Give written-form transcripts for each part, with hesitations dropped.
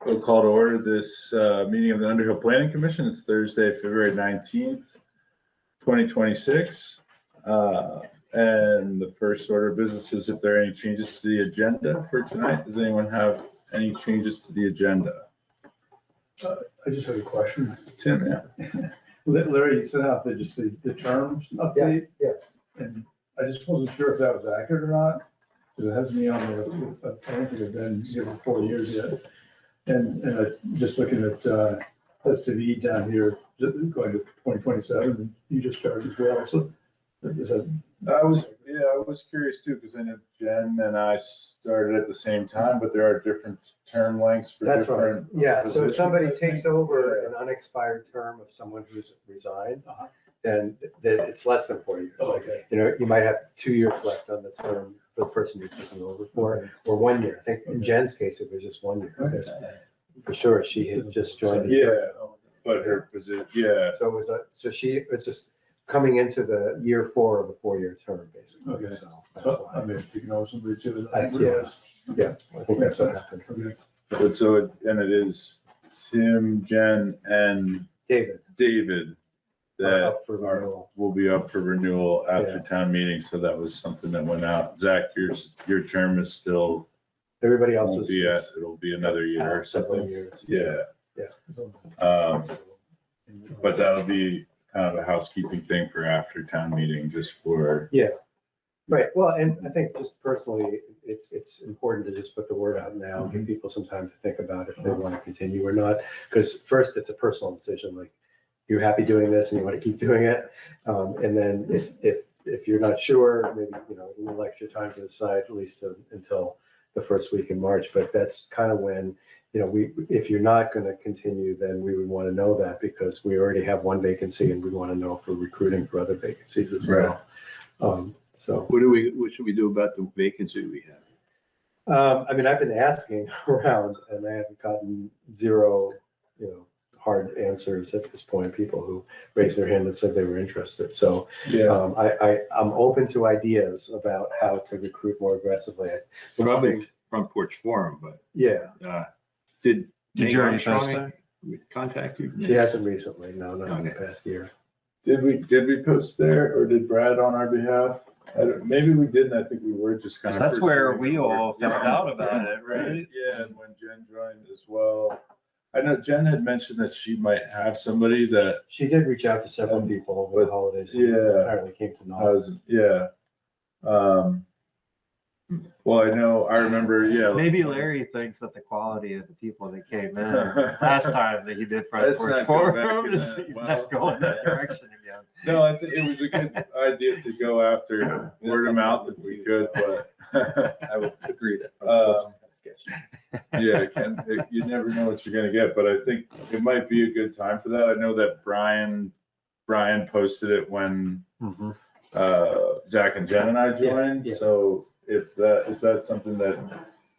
We'll call to order this meeting of the Underhill Planning Commission. It's Thursday, February 19th, 2026. And the first order of business is if there are any changes to the agenda for tonight. Does anyone have any changes to the agenda? I just had a question. Tim, yeah. Larry, you sent out the terms update. Yeah. And I just wasn't sure if that was accurate or not, because it has me on there. I don't think I've been here for 4 years yet. And I just looking at STV down here, going to 2027, and you just started as well. So is that? I was curious too, because I know Jen and I started at the same time, but there are different term lengths for That's different. right. Yeah, so if somebody positions, I takes think. over Yeah. an unexpired term of someone who's resigned, then it's less than 4 years. Like, Okay. you know, you might have 2 years left on the term for the person you're taking over for, or 1 year. I think in Jen's case, it was just 1 year. because For sure, she had just joined. the year. Yeah, but her position, yeah. So it was it's just coming into the year 4 of a 4-year term, basically. Okay. So that's Oh, I why. mean, you know somebody too. Yeah, I think that's what happened. Okay. But so, it is Tim, Jen, and David. that Up for renewal. will be up for renewal after Yeah. town meeting, so that was something that went out. Zach, your term is still, Everybody else won't is. be at, it'll be another year or several something. years. Yeah, Um, but that'll be kind of a housekeeping thing for after town meeting, just for, Right, well, and I think just personally, it's important to just put the word out now, give people some time to think about if they want to continue or not. Because first, it's a personal decision, like, you're happy doing this and you want to keep doing it. And then if you're not sure, maybe, a little extra time to decide, at least until the first week in March. But that's kind of when, if you're not going to continue, then we would want to know that, because we already have one vacancy and we want to know if we're recruiting for other vacancies as well. So, What should we do about the vacancy we have? I mean, I've been asking around and I haven't gotten zero, hard answers at this point, people who raised their hand and said they were interested. So I'm open to ideas about how to recruit more aggressively. Probably Front Porch Forum, but Yeah, did you already Armstrong post that? contact you? she hasn't recently, no, not in the past year. did we post there, or did Brad on our behalf? Maybe we didn't. I think we were just kind of. That's where we all found out about it, right? Yeah, and when Jen joined as well. I know Jen had mentioned that she might have somebody that She did reach out to several people over the holidays. and Yeah. Apparently came to know. Well, I remember, Maybe Larry thinks that the quality of the people that came in last time that he did Front Let's Porch not go back Forum in is that. he's Well. not going that direction again. No, I think it was a good idea to go after word of mouth if we could, but. I would agree that. Yeah, you never know what you're gonna get, but I think it might be a good time for that. I know that Brian posted it when Zach and Jen and I joined, Yeah. so is that something that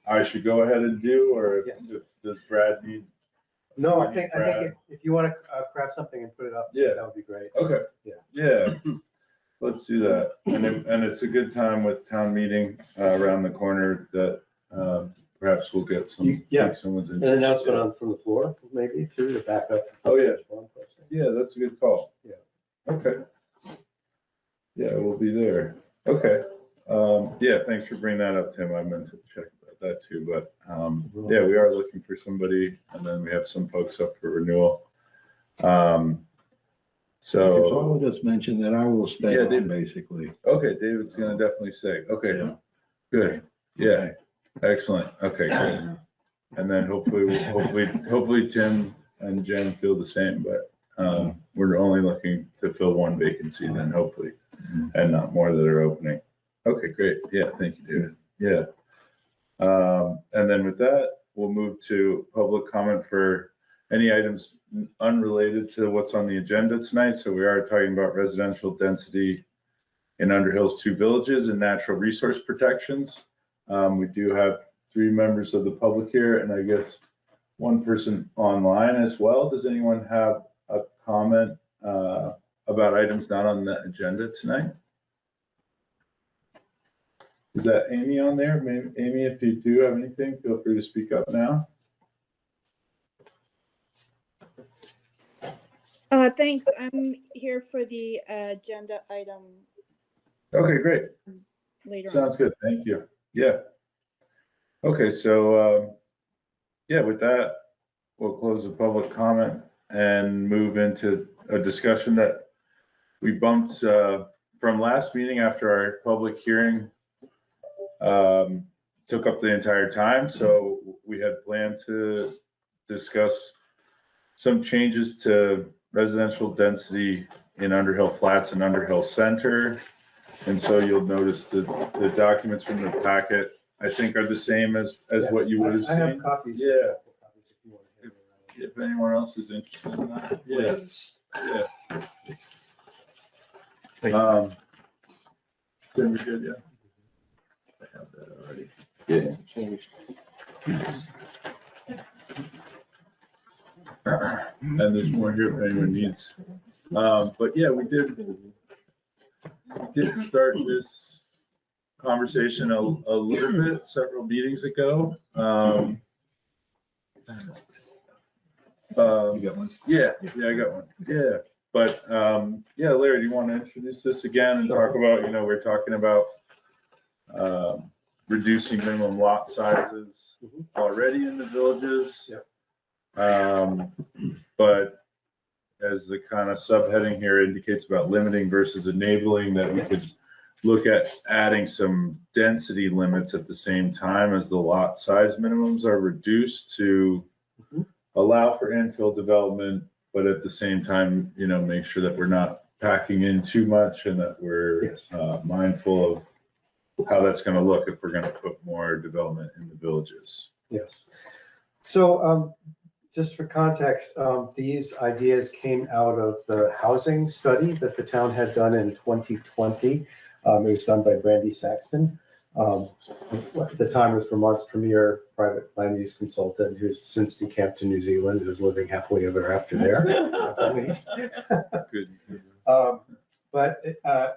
I should go ahead and do, or Yes. does Brad need? No, I think if you want to craft something and put it up, Yeah. that would be great. Okay. Yeah. Let's do that. And it's a good time with town meeting around the corner that perhaps we'll get some. Yeah. Someone's An announcement from the floor, maybe, too, to back up. Oh, yeah. Forum posting. Yeah, that's a good call. Yeah. Okay. Yeah, we'll be there. Okay. Yeah, thanks for bringing that up, Tim. I meant to check about that too, but yeah, we are looking for somebody, and then we have some folks up for renewal. So. I'll just mention that I will stay Yeah, on, David. basically. Okay, David's gonna definitely say, okay, Yeah. good, yeah, excellent, okay, good. And then hopefully Tim and Jen feel the same, but we're only looking to fill one vacancy then, hopefully, and not more that are opening. Okay, great, yeah, thank you, David, yeah. And then with that, we'll move to public comment for any items unrelated to what's on the agenda tonight. So we are talking about residential density in Underhill's 2 villages and natural resource protections. We do have 3 members of the public here, and I guess 1 person online as well. Does anyone have a comment about items not on the agenda tonight? Is that Amy on there? Maybe, Amy, if you do have anything, feel free to speak up now. Thanks. I'm here for the agenda item Okay, great. later on. Sounds good. Thank you. Yeah. Okay, so, yeah, with that, we'll close the public comment and move into a discussion that we bumped from last meeting after our public hearing took up the entire time. So we had planned to discuss some changes to residential density in Underhill Flats and Underhill Center. And so you'll notice the documents from the packet, I think, are the same as what you would have I have seen. copies. Yeah. Copies if you want to hand them around. If anyone else is interested in that. Yeah. Yeah. Then we're good, yeah. I have that already. Yeah. And there's more here if anyone needs. But yeah, we did start this conversation a little bit several meetings ago. You got one? Yeah, I got one. Yeah. But yeah, Larry, do you want to introduce this again and talk about, we're talking about reducing minimum lot sizes already in the villages. Yep. But as the kind of subheading here indicates about limiting versus enabling, that we could look at adding some density limits at the same time as the lot size minimums are reduced to allow for infill development, but at the same time, make sure that we're not packing in too much and that we're mindful of how that's going to look if we're going to put more development in the villages. Yes. So just for context, these ideas came out of the housing study that the town had done in 2020. It was done by Brandy Saxton. At the time was Vermont's premier private land use consultant, who's since decamped to New Zealand and is living happily ever after there, I believe. Good.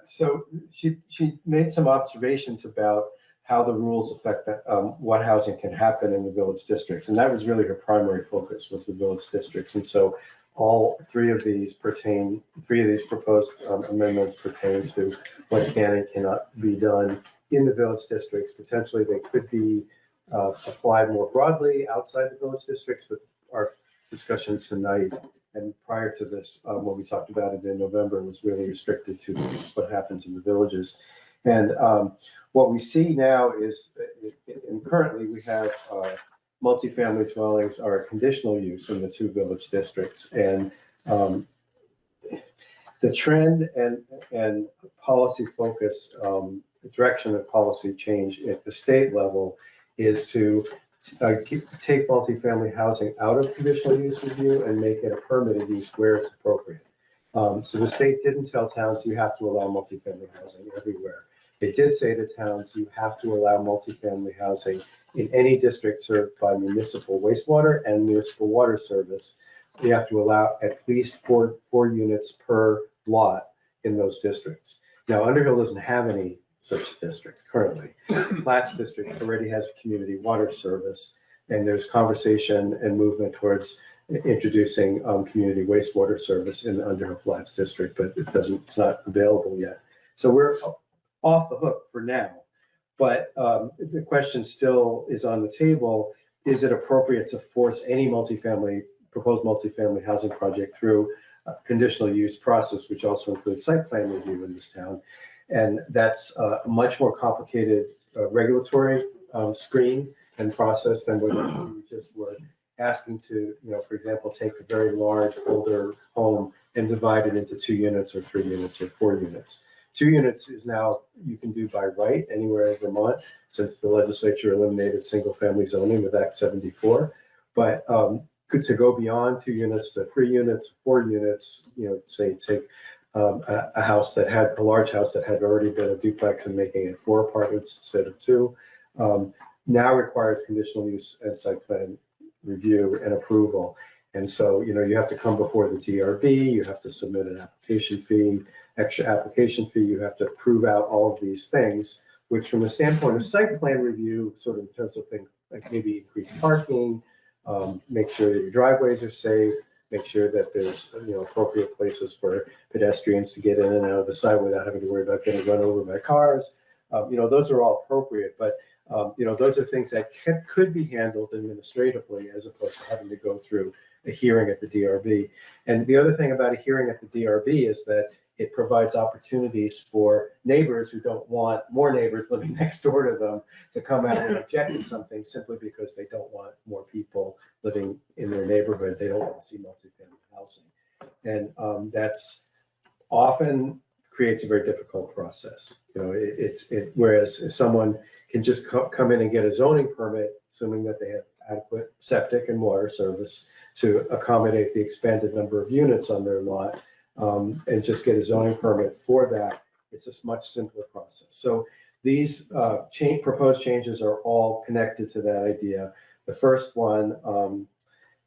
So she made some observations about how the rules affect what housing can happen in the village districts. And that was really her primary focus, was the village districts. And so all three of these proposed amendments pertain to what can and cannot be done in the village districts. Potentially they could be applied more broadly outside the village districts, but our discussion tonight and prior to this, when we talked about it in November, was really restricted to what happens in the villages. And what we see now is, and currently we have multifamily dwellings are a conditional use in the two village districts. And the trend and policy focus, the direction of policy change at the state level is to take multifamily housing out of conditional use review and make it a permitted use where it's appropriate. So the state didn't tell towns you have to allow multifamily housing everywhere. It did say to towns you have to allow multifamily housing in any district served by municipal wastewater and municipal water service. You have to allow at least four units per lot in those districts. Now, Underhill doesn't have any such districts currently. Flats district already has a community water service, and there's conversation and movement towards introducing community wastewater service in the Underhill Flats district, but it's not available yet. So we're off the hook for now. But the question still is on the table: is it appropriate to force any proposed multifamily housing project through a conditional use process, which also includes site plan review in this town? And that's a much more complicated regulatory screen and process than what we just were asking to, for example, take a very large older home and divide it into 2 units or 3 units or 4 units. 2 units is now you can do by right anywhere in Vermont, since the legislature eliminated single family zoning with Act 74. But good to go beyond 2 units to 3 units, 4 units, say take a large house that had already been a duplex and making it 4 apartments instead of 2, now requires conditional use and site plan review and approval. And so, you have to come before the DRB, you have to submit an application fee, extra application fee, you have to prove out all of these things, which from the standpoint of site plan review, sort of in terms of things like maybe increase parking, make sure that your driveways are safe, make sure that there's, appropriate places for pedestrians to get in and out of the site without having to worry about getting run over by cars. Those are all appropriate, but those are things that could be handled administratively as opposed to having to go through a hearing at the DRB. And the other thing about a hearing at the DRB is that it provides opportunities for neighbors who don't want more neighbors living next door to them to come out and object to something simply because they don't want more people living in their neighborhood. They don't want to see multifamily housing. And that's often creates a very difficult process. Whereas if someone can just come in and get a zoning permit, assuming that they have adequate septic and water service to accommodate the expanded number of units on their lot, and just get a zoning permit for that, it's a much simpler process. So these proposed changes are all connected to that idea. The first one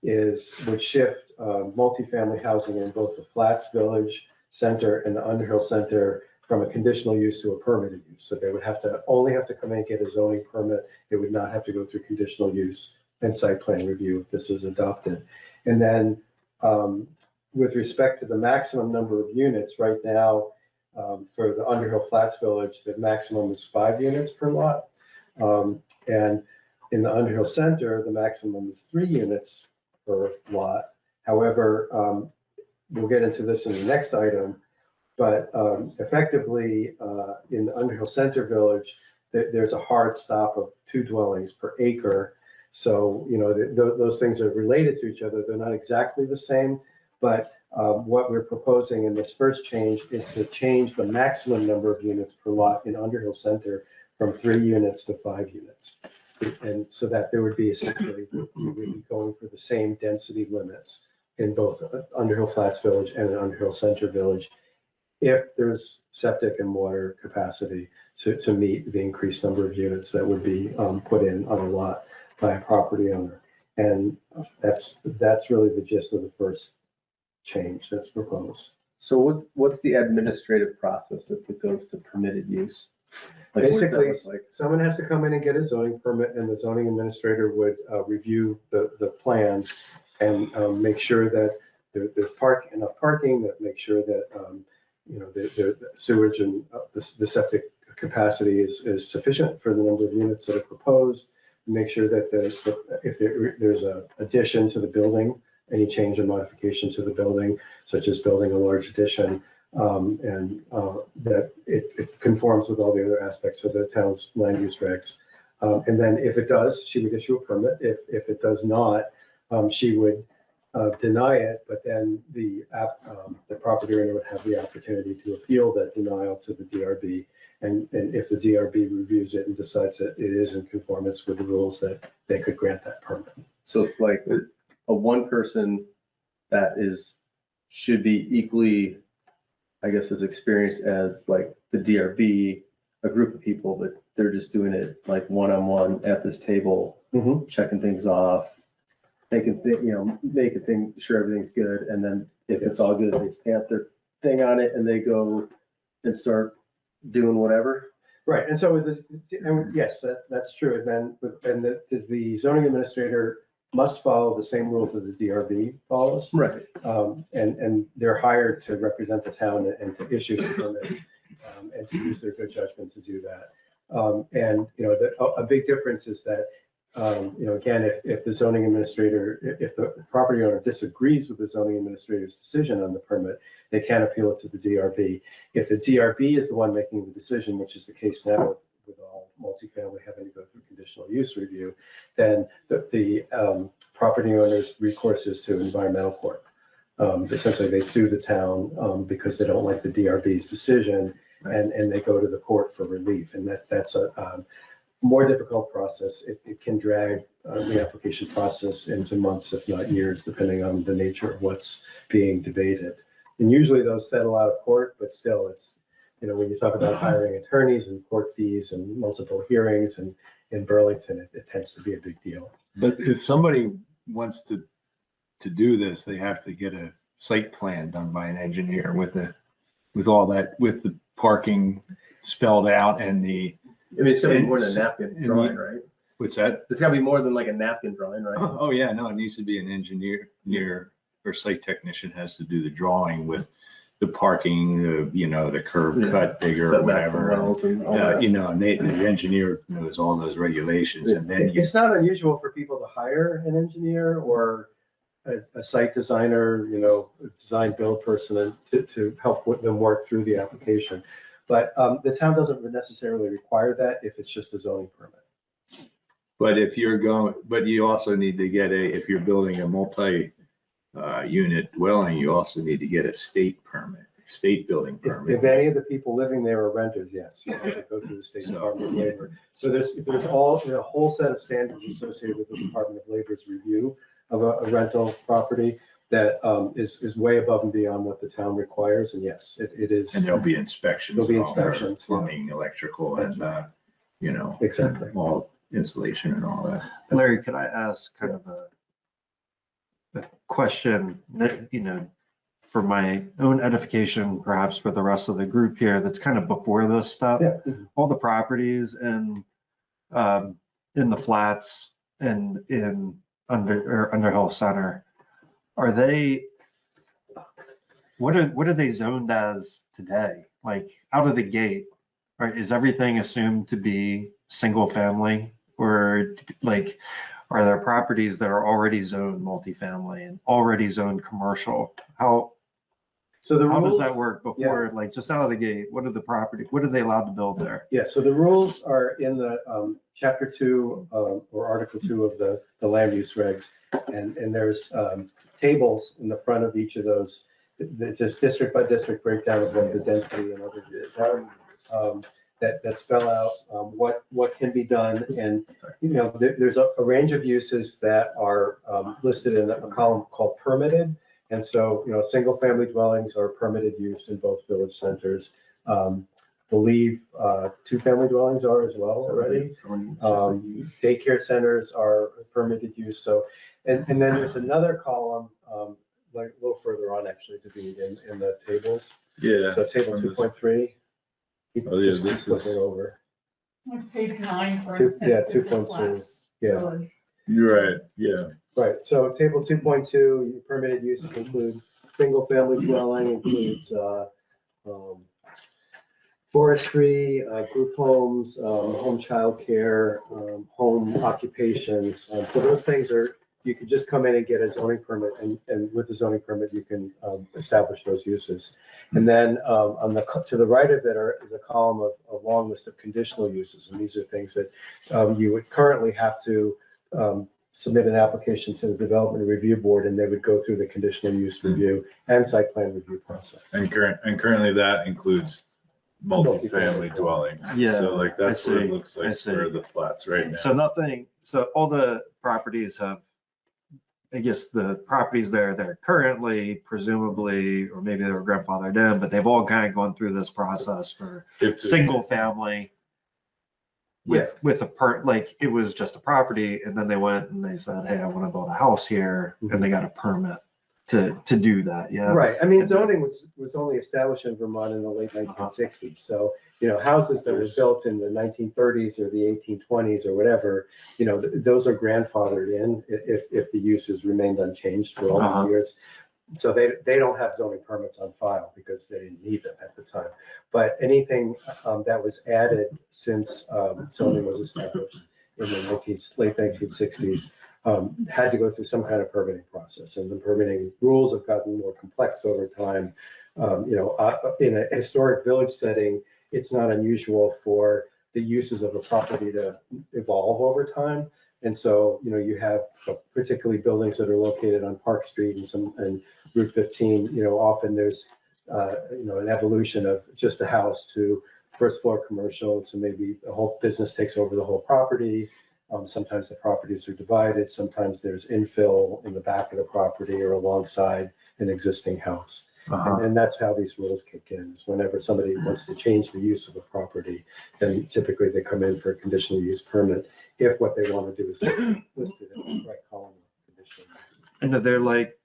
would shift multifamily housing in both the Flats Village Center and the Underhill Center from a conditional use to a permitted use. So they would only have to come in and get a zoning permit. They would not have to go through conditional use and site plan review if this is adopted. And then with respect to the maximum number of units, right now, for the Underhill Flats Village, the maximum is 5 units per lot. And in the Underhill Center, the maximum is 3 units per lot. However, we'll get into this in the next item, but effectively in the Underhill Center Village, there's a hard stop of 2 dwellings per acre. So, those things are related to each other. They're not exactly the same, but what we're proposing in this first change is to change the maximum number of units per lot in Underhill Center from 3 units to 5 units. And so that there would be essentially, we would be going for the same density limits in both Underhill Flats Village and Underhill Center Village, if there's septic and water capacity to meet the increased number of units that would be put in on a lot by a property owner. And that's really the gist of the first change that's proposed. So what's the administrative process if it goes to permitted use? Basically, someone has to come in and get a zoning permit, and the zoning administrator would review the plans and make sure that there's enough parking, that make sure that the sewage and the septic capacity is sufficient for the number of units that are proposed. Make sure that if there's a addition to the building, any change or modification to the building, such as building a large addition, and that it conforms with all the other aspects of the town's land use regs. And then if it does, she would issue a permit. If it does not, she would deny it, but then the property owner would have the opportunity to appeal that denial to the DRB. And if the DRB reviews it and decides that it is in conformance with the rules, that they could grant that permit. So it's like a one person that should be equally, I guess, as experienced as like the DRB, a group of people, but they're just doing it like one-on-one at this table, checking things off, making sure everything's good. And then if it's all good, they stamp their thing on it and they go and start doing whatever. Right. And so with this, and yes, that's true. And then the zoning administrator must follow the same rules that the DRB follows. Right. And they're hired to represent the town and to issue the permits and to use their good judgment to do that. And a big difference is that again, if the zoning administrator, if the property owner disagrees with the zoning administrator's decision on the permit, they can appeal it to the DRB. If the DRB is the one making the decision, which is the case now with all multifamily having to go through conditional use review, then the property owner's recourse is to environmental court. Essentially, they sue the town because they don't like the DRB's decision, and they go to the court for relief. And that's a more difficult process. It can drag the application process into months, if not years, depending on the nature of what's being debated. And usually those settle out of court, but still it's, when you talk about hiring attorneys and court fees and multiple hearings, and in Burlington, it tends to be a big deal. But if somebody wants to do this, they have to get a site plan done by an engineer with all that, with the parking spelled out and the. I mean, it's gonna be more than a napkin drawing, right? What's that? It's gotta be more than like a napkin drawing, right? Oh yeah, no, it needs to be an engineer or site technician has to do the drawing with the parking, the curb Yeah. cut bigger or Setback from whatever. wells and all that. And the engineer knows all those regulations, and then you It's not unusual for people to hire an engineer or a site designer, a design build person and to help with them work through the application. But the town doesn't necessarily require that if it's just a zoning permit. But you also need to get if you're building a multi-unit dwelling, you also need to get a state permit, state building permit. If any of the people living there are renters, yes, you have to go through the State Department of Labor. So there's a whole set of standards associated with the Department of Labor's review of a rental property that is way above and beyond what the town requires. And yes, it is. And there'll be inspections. There'll be and all that, inspections, yeah. Plumbing, electrical, and, Exactly. all insulation and all that. Larry, could I ask kind of a question, for my own edification, perhaps for the rest of the group here, that's kind of before this step? Yeah. All the properties in the flats and in Underhill Center, what are they zoned as today? Like out of the gate, is everything assumed to be single family, or like, are there properties that are already zoned multifamily and already zoned commercial? How does that work before, like just out of the gate? What are they allowed to build there? Yeah, so the rules are in the chapter 2 or article 2 of the land use regs. And there's tables in the front of each of those. There's just district by district breakdown of what the density and other is are. That spell out what can be done. And, there's a range of uses that are listed in a column called permitted. And so, single family dwellings are permitted use in both village centers. Believe 2-family dwellings are as well already. Daycare centers are permitted use. So, and then there's another column, like a little further on actually to be in the tables. Yeah. So table 2.3. Oh, yeah, this is- Flipping over. Like page 9, for Two- instance. yeah, is the 2.2. flats Yeah. village. You're right, yeah. Right, so table 2.2, permitted uses include single family dwelling, includes forestry, group homes, home childcare, home occupations. So those things you could just come in and get a zoning permit, and with the zoning permit, you can establish those uses. And then to the right of it is a column of a long list of conditional uses, and these are things that you would currently have to submit an application to the Development Review Board, and they would go through the conditional use review and site plan review process. And currently that includes multifamily dwelling. Yeah, So like that's I what see, it looks I like see. for the flats right now. So all the properties have, I guess the properties they're currently presumably, or maybe they were grandfathered in, but they've all kind of gone through this process for If- single family. With like it was just a property, and then they went and they said, hey, I want to build a house here, and they got a permit to do that, yeah. Right, I mean, zoning was only established in Vermont in the late 1960s. So, houses that were built in the 1930s or the 1820s or whatever, those are grandfathered in if the uses remained unchanged for all these years. So they don't have zoning permits on file because they didn't need them at the time. But anything that was added since zoning was established in the late 1960s had to go through some kind of permitting process. And the permitting rules have gotten more complex over time. In a historic village setting, it's not unusual for the uses of a property to evolve over time. And so, you have particularly buildings that are located on Park Street and Route 15, often there's, an evolution of just a house to first floor commercial to maybe the whole business takes over the whole property. Sometimes the properties are divided. Sometimes there's infill in the back of the property or alongside an existing house. And that's how these rules kick in, is whenever somebody wants to change the use of a property, then typically they come in for a conditional use permit if what they want to do is listed in the right column of conditional use. And they're like,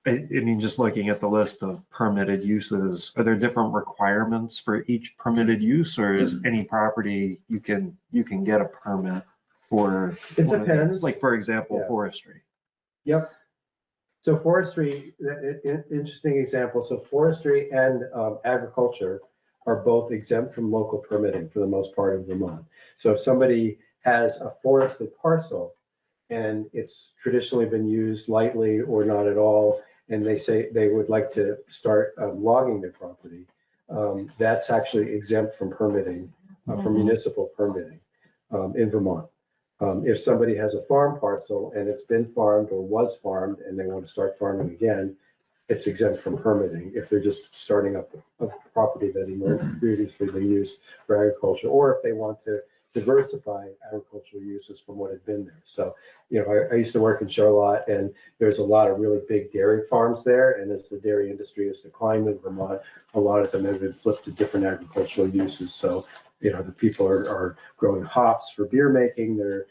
I mean, just looking at the list of permitted uses, are there different requirements for each permitted use, or is any property you can get a permit for? It depends. Like, for example, Yeah. forestry. Yep. So forestry, interesting example. So forestry and agriculture are both exempt from local permitting for the most part of Vermont. So if somebody has a forested parcel and it's traditionally been used lightly or not at all, and they say they would like to start logging their property, that's actually exempt from permitting, from municipal permitting in Vermont. If somebody has a farm parcel and it's been farmed or was farmed and they want to start farming again, it's exempt from permitting if they're just starting up a property that had previously been used for agriculture, or if they want to diversify agricultural uses from what had been there. So, you know, I used to work in Charlotte, and there's a lot of really big dairy farms there. And as the dairy industry has declined in Vermont, a lot of them have been flipped to different agricultural uses. So, you know, the people are growing hops for beer making. They're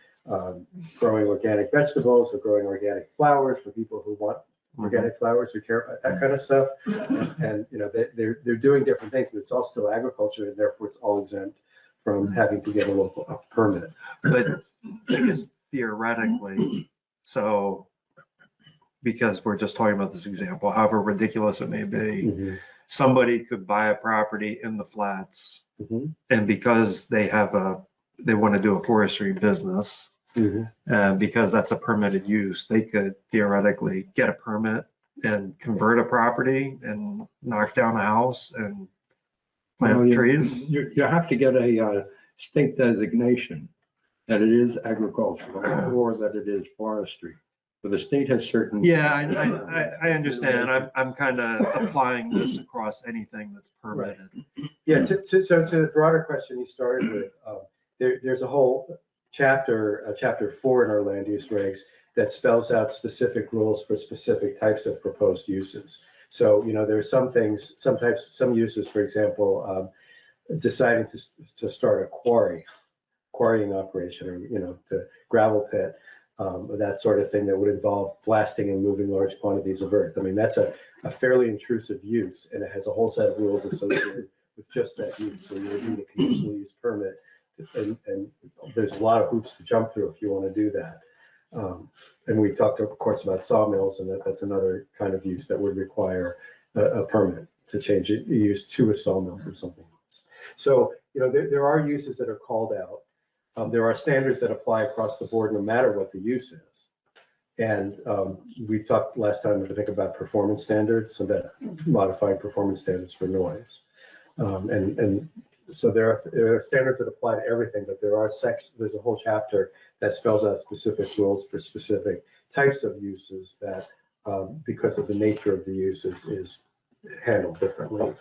growing organic vegetables. They're growing organic flowers for people who want organic flowers, who care about that kind of stuff. And you know, they're doing different things, but it's all still agriculture, and therefore it's all exempt from having to get a local permit. But I guess theoretically, so because we're just talking about this example, however ridiculous it may be, somebody could buy a property in the flats, and because they want to do a forestry business, because that's a permitted use, they could theoretically get a permit and convert a property and knock down a house and plant trees. You have to get a state designation that it is agricultural or that it is forestry. So the state has certain. Yeah, I understand. I'm kind of applying this across anything that's permitted. Yeah, so to the broader question you started with, there's a whole chapter 4 in our land use regs that spells out specific rules for specific types of proposed uses. So, you know, there are some things, some uses, for example, deciding to start a quarrying operation, or, you know, to gravel pit, that sort of thing that would involve blasting and moving large quantities of earth. I mean, that's a fairly intrusive use, and it has a whole set of rules associated with just that use. So you would need a conditional use permit, and there's a lot of hoops to jump through if you want to do that. And we talked, of course, about sawmills, and that's another kind of use that would require a permit to change it, use to a sawmill from something else. So, you know, there are uses that are called out. There are standards that apply across the board no matter what the use is. And we talked last time, I think, about performance standards, so that modified performance standards for noise. And so there are standards that apply to everything, but there's a whole chapter that spells out specific rules for specific types of uses that, because of the nature of the uses, is handled differently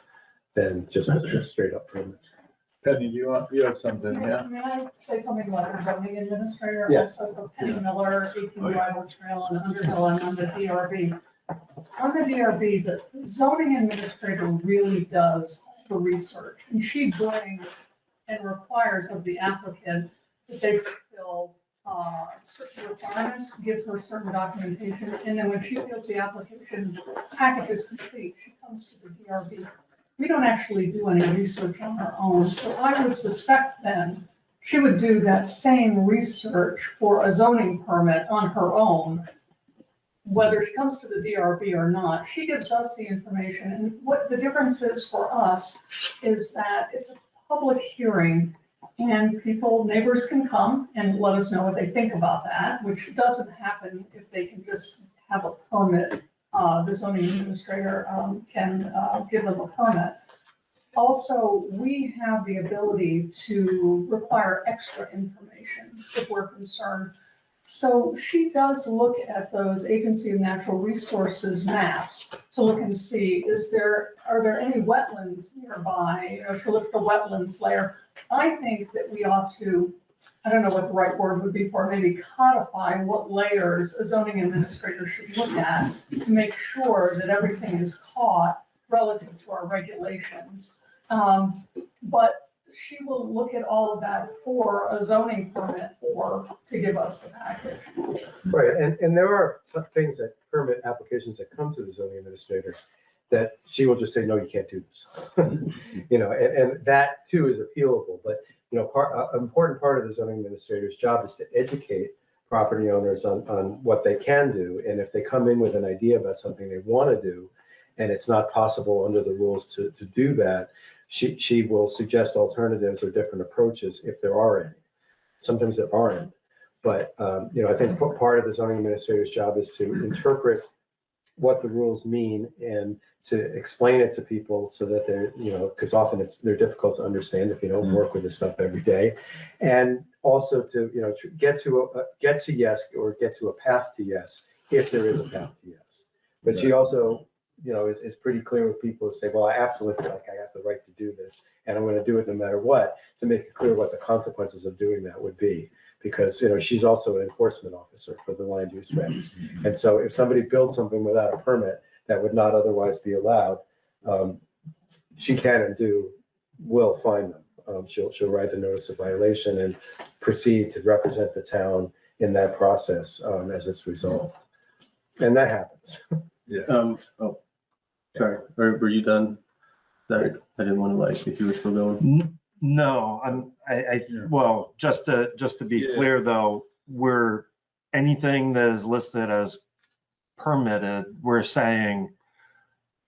than just a straight up permit. Penny, you have something, yeah? May I say something about the zoning administrator? Yes. Also, so Penny Miller, 18 Bridle Trail, and Underhill, I'm on the DRB. On the DRB, the zoning administrator really does the research, and she brings and requires of the applicant that they fulfill certain requirements, give her certain documentation, and then when she feels the application package is complete, she comes to the DRB. We don't actually do any research on our own, so I would suspect then she would do that same research for a zoning permit on her own, whether she comes to the DRB or not. She gives us the information, and what the difference is for us is that it's a public hearing, and neighbors can come and let us know what they think about that, which doesn't happen if they can just have a permit. The zoning administrator can give them a permit. Also, we have the ability to require extra information if we're concerned. So she does look at those Agency of Natural Resources maps to look and see, are there any wetlands nearby? You know, she'll look at the wetlands layer. I think that we ought to, I don't know what the right word would be for, maybe codify what layers a zoning administrator should look at to make sure that everything is caught relative to our regulations. But she will look at all of that for a zoning permit or to give us the package. Right, and there are things that permit applications that come to the zoning administrator that she will just say, no, you can't do this. You know, and that too is appealable, but you know, an important part of the zoning administrator's job is to educate property owners on what they can do. And if they come in with an idea about something they want to do, and it's not possible under the rules to do that, she will suggest alternatives or different approaches if there are any. Sometimes there aren't. But, I think part of the zoning administrator's job is to interpret what the rules mean and to explain it to people so that they're, because often they're difficult to understand if you don't work with this stuff every day. And also to, get to yes, or get to a path to yes, if there is a path to yes. But she also, is pretty clear with people who say, well, I absolutely feel like I have the right to do this, and I'm going to do it no matter what, to make it clear what the consequences of doing that would be. Because, she's also an enforcement officer for the land use regs. And so if somebody builds something without a permit that would not otherwise be allowed, she can and will fine them. She'll write a notice of violation and proceed to represent the town in that process as it's resolved. And that happens. Yeah. Sorry, were you done? Sorry, I didn't want to if you were still going. No, well, just to be clear though, anything that is listed as permitted, we're saying,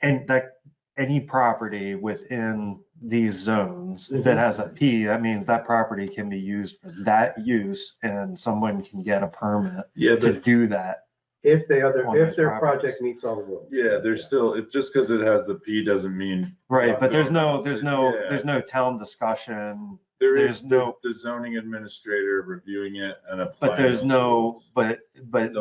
and that any property within these zones, if it has a P, that means that property can be used for that use and someone can get a permit to do that. If their project meets all the rules. Yeah, there's still, just because it has the P doesn't mean. Right, but there's no town discussion. There there's is no- the zoning administrator reviewing it and applying. But there's no, but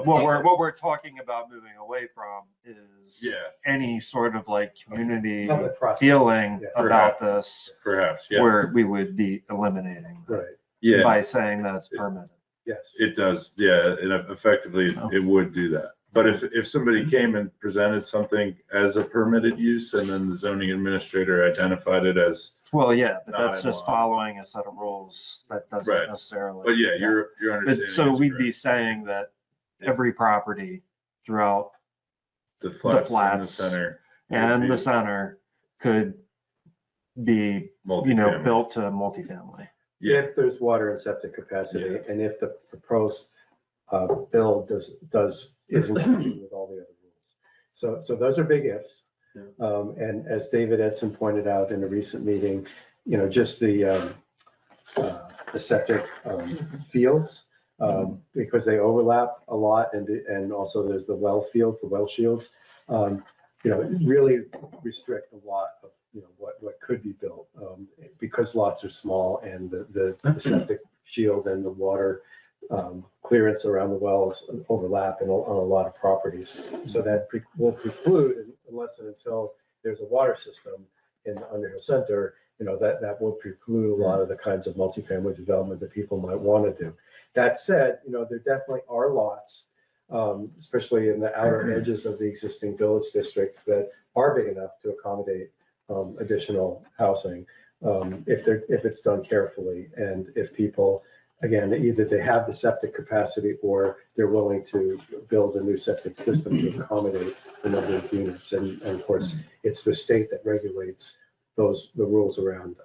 what we're talking about moving away from is any sort of like community Public process. feeling Yeah. about this, Perhaps, yeah. where we would be eliminating Right, Yeah, by saying that it's permitted. yes. it does. Yeah, and effectively it would do that. But if somebody came and presented something as a permitted use and then the zoning administrator identified it as, Well, yeah, but that's Not just allowed. following a set of rules. That doesn't Right. necessarily. but yeah, your understanding. But so is we'd be correct. saying that every property throughout The flats in the flats center. and would the be center could be, multifamily. built to multifamily. Yeah, If there's water and septic capacity, and if the proposed bill is in keeping with all the other rules. So those are big ifs. And as David Edson pointed out in a recent meeting, just the septic fields, because they overlap a lot, and also there's the well fields, the well shields, really restrict a lot of what could be built, because lots are small and the septic shield and the water clearance around the wells overlap on a lot of properties. So that will preclude, unless and until there's a water system in the Underhill Center, that will preclude a lot of the kinds of multifamily development that people might want to do. That said, there definitely are lots, especially in the outer edges of the existing village districts, that are big enough to accommodate additional housing, if it's done carefully, and if people, again, either they have the septic capacity or they're willing to build a new septic system to accommodate the number of units. And of course, it's the state that regulates the rules around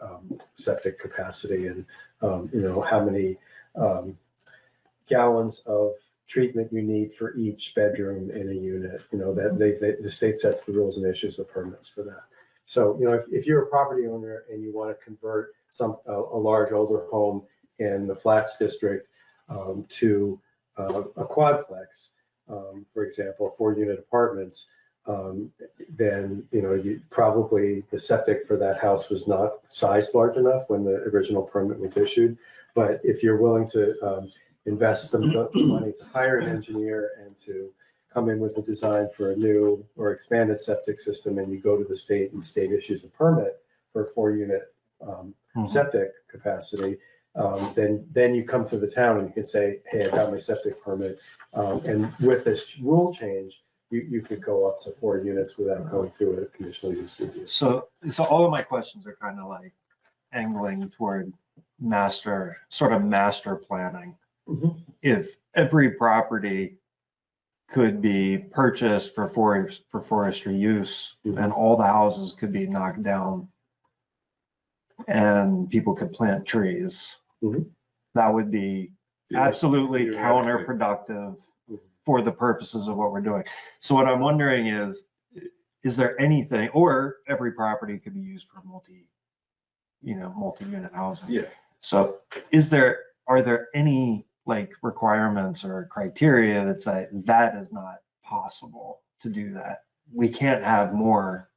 septic capacity and how many gallons of treatment you need for each bedroom in a unit. That the state sets the rules and issues the permits for that. So, if you're a property owner and you want to convert a large older home in the Flats district to a quadplex, for example, 4-unit apartments, then, probably the septic for that house was not sized large enough when the original permit was issued. But if you're willing to invest the money to hire an engineer and to come in with a design for a new or expanded septic system, and you go to the state and the state issues a permit for a 4-unit septic capacity, then you come to the town and you can say, hey, I got my septic permit. And with this rule change, you could go up to 4 units without going through a conditional use review. So all of my questions are kind of like angling toward master planning. If every property could be purchased for forestry use, and all the houses could be knocked down and people could plant trees, that would be absolutely Theoretically. counterproductive for the purposes of what we're doing. So what I'm wondering is there anything, or every property could be used for multi-unit housing. Yeah. So are there any like requirements or criteria that say that is not possible to do that? We can't have more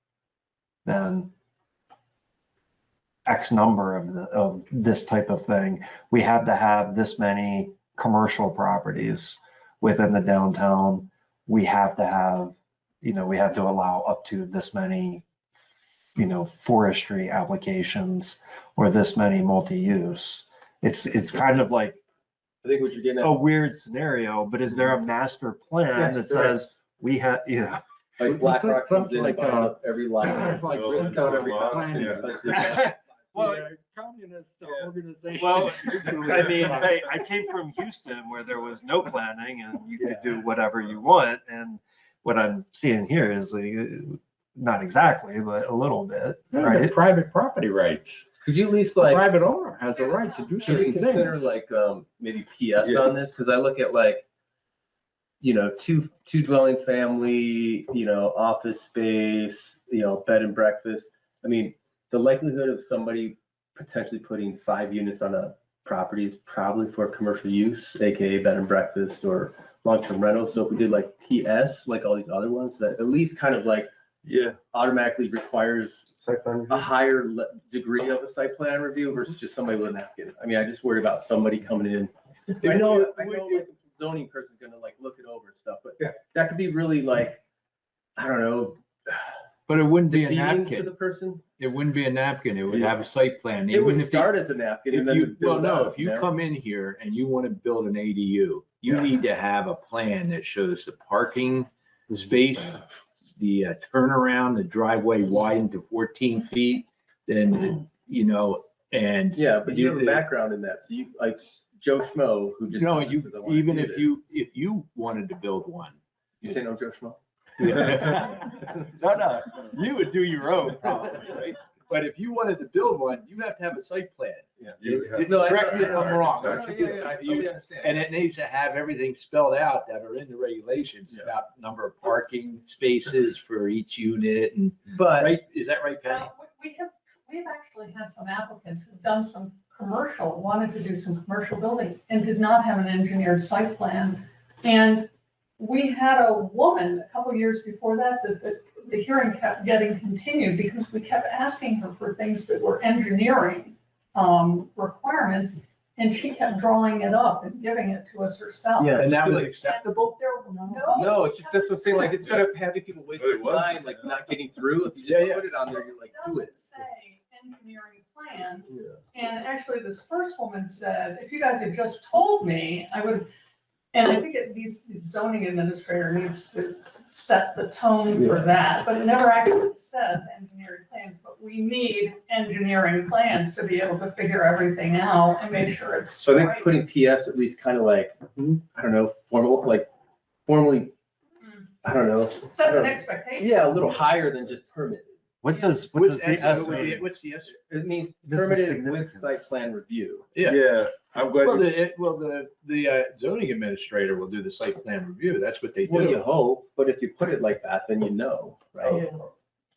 than X number of this type of thing. We have to have this many commercial properties within the downtown. We have to have, we have to allow up to this many, forestry applications or this many multi-use. It's kind of like I think what you're getting at. a weird scenario, but is there a master plan Yes, that there says we have, Like BlackRock comes in and Like, buys up every lot. like Rips out every house. Yeah. Well, communist organization. Well, I mean, I came from Houston where there was no planning and you could do whatever you want. And what I'm seeing here is like, not exactly, but a little bit, right? Private property rights. Could you at least The like, private owner has a right to do should we certain consider things. like, maybe PS Yeah. on this? Cause I look at like, two dwelling family, office space, bed and breakfast. I mean, the likelihood of somebody potentially putting 5 units on a property is probably for commercial use, AKA bed and breakfast or long-term rental. So if we did like PS, like all these other ones, that at least kind of like Yeah. automatically requires Site plan a review. higher degree of a site plan review versus just somebody with a napkin. I mean, I just worry about somebody coming in. I know like a zoning person's gonna like look it over and stuff, but Yeah. that could be really like, I don't know, But it wouldn't be a defeating to napkin. the person. It wouldn't be a napkin. It would have a site plan. It Even would if you- start as a napkin and If then. you, well, build no, out, if you come in here and you want to build an ADU, you Yeah. need to have a plan that shows the parking space, the turnaround, the driveway widened to 14 feet, then, and. Yeah, but you have a background in that, so you, like Joe Schmo, who just. No, says, "I wanna even do if this." you wanted to build one. You say no, Joe Schmo? No, you would do your own probably, right? But if you wanted to build one, you have to have a site plan. You have- No, Correct me if I'm wrong. I totally understand. And it needs to have everything spelled out that are in the regulations about number of parking spaces for each unit and, But right, is that right, Penny? We've actually had some applicants who've done some commercial, wanted to do some commercial building and did not have an engineered site plan. And we had a woman a couple years before that the hearing kept getting continued because we kept asking her for things that were engineering requirements. And she kept drawing it up and giving it to us herself. Yeah. And that was acceptable? no, it's just, that's what I'm saying, like, instead of having people waste But it their wasn't. time, like not getting through, if you Yeah, just yeah. put it on there, you're like, do it. Doesn't say engineering plans. And actually, this first woman said, if you guys had just told me, I would, and I think the zoning administrator needs to set the tone for that, but it never actually says engineering plans, but we need engineering plans to be able to figure everything out and make sure it's So I think right. putting PS at least kind of like, I don't know, formally, I don't know. Set an expectation. Yeah, a little higher than just permitted. What does the S mean? What's the S? It means This is permitted with significance. site plan review. Yeah, I'm glad. Well, you- the zoning administrator will do the site plan review. That's what they Well, you do. hope, but if you put it like that, then right?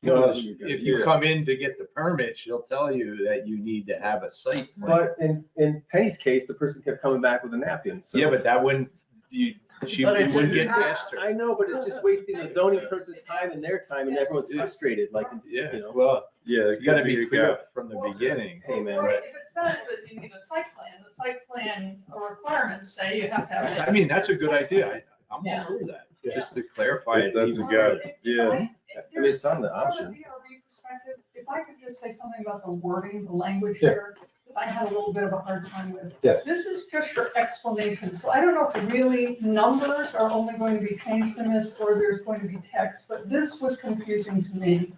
If you come in to get the permit, she'll tell you that you need to have a site plan. But in Penny's case, the person kept coming back with a napkin, so. Yeah, but that wouldn't, she But it wouldn't get didn't- past her. I know, but it's just wasting the zoning person's time and their time, and everyone's frustrated, like, Yeah, you know. well, Yeah. you gotta be a clear gap. from the beginning. Hey, man, Right, if it says that you need a site plan, the site plan requirements say you have to have. I mean, that's a good idea. I'm Yeah. all for that, just to clarify it. That's a even gap. further. Yeah. I mean, it's on the From option. a DRB perspective, if I could just say something about the wording, the language Yeah. here, that I had a little bit of a hard time with. Yes. This is just your explanation, so I don't know if really numbers are only going to be changed in this, or there's going to be text, but this was confusing to me.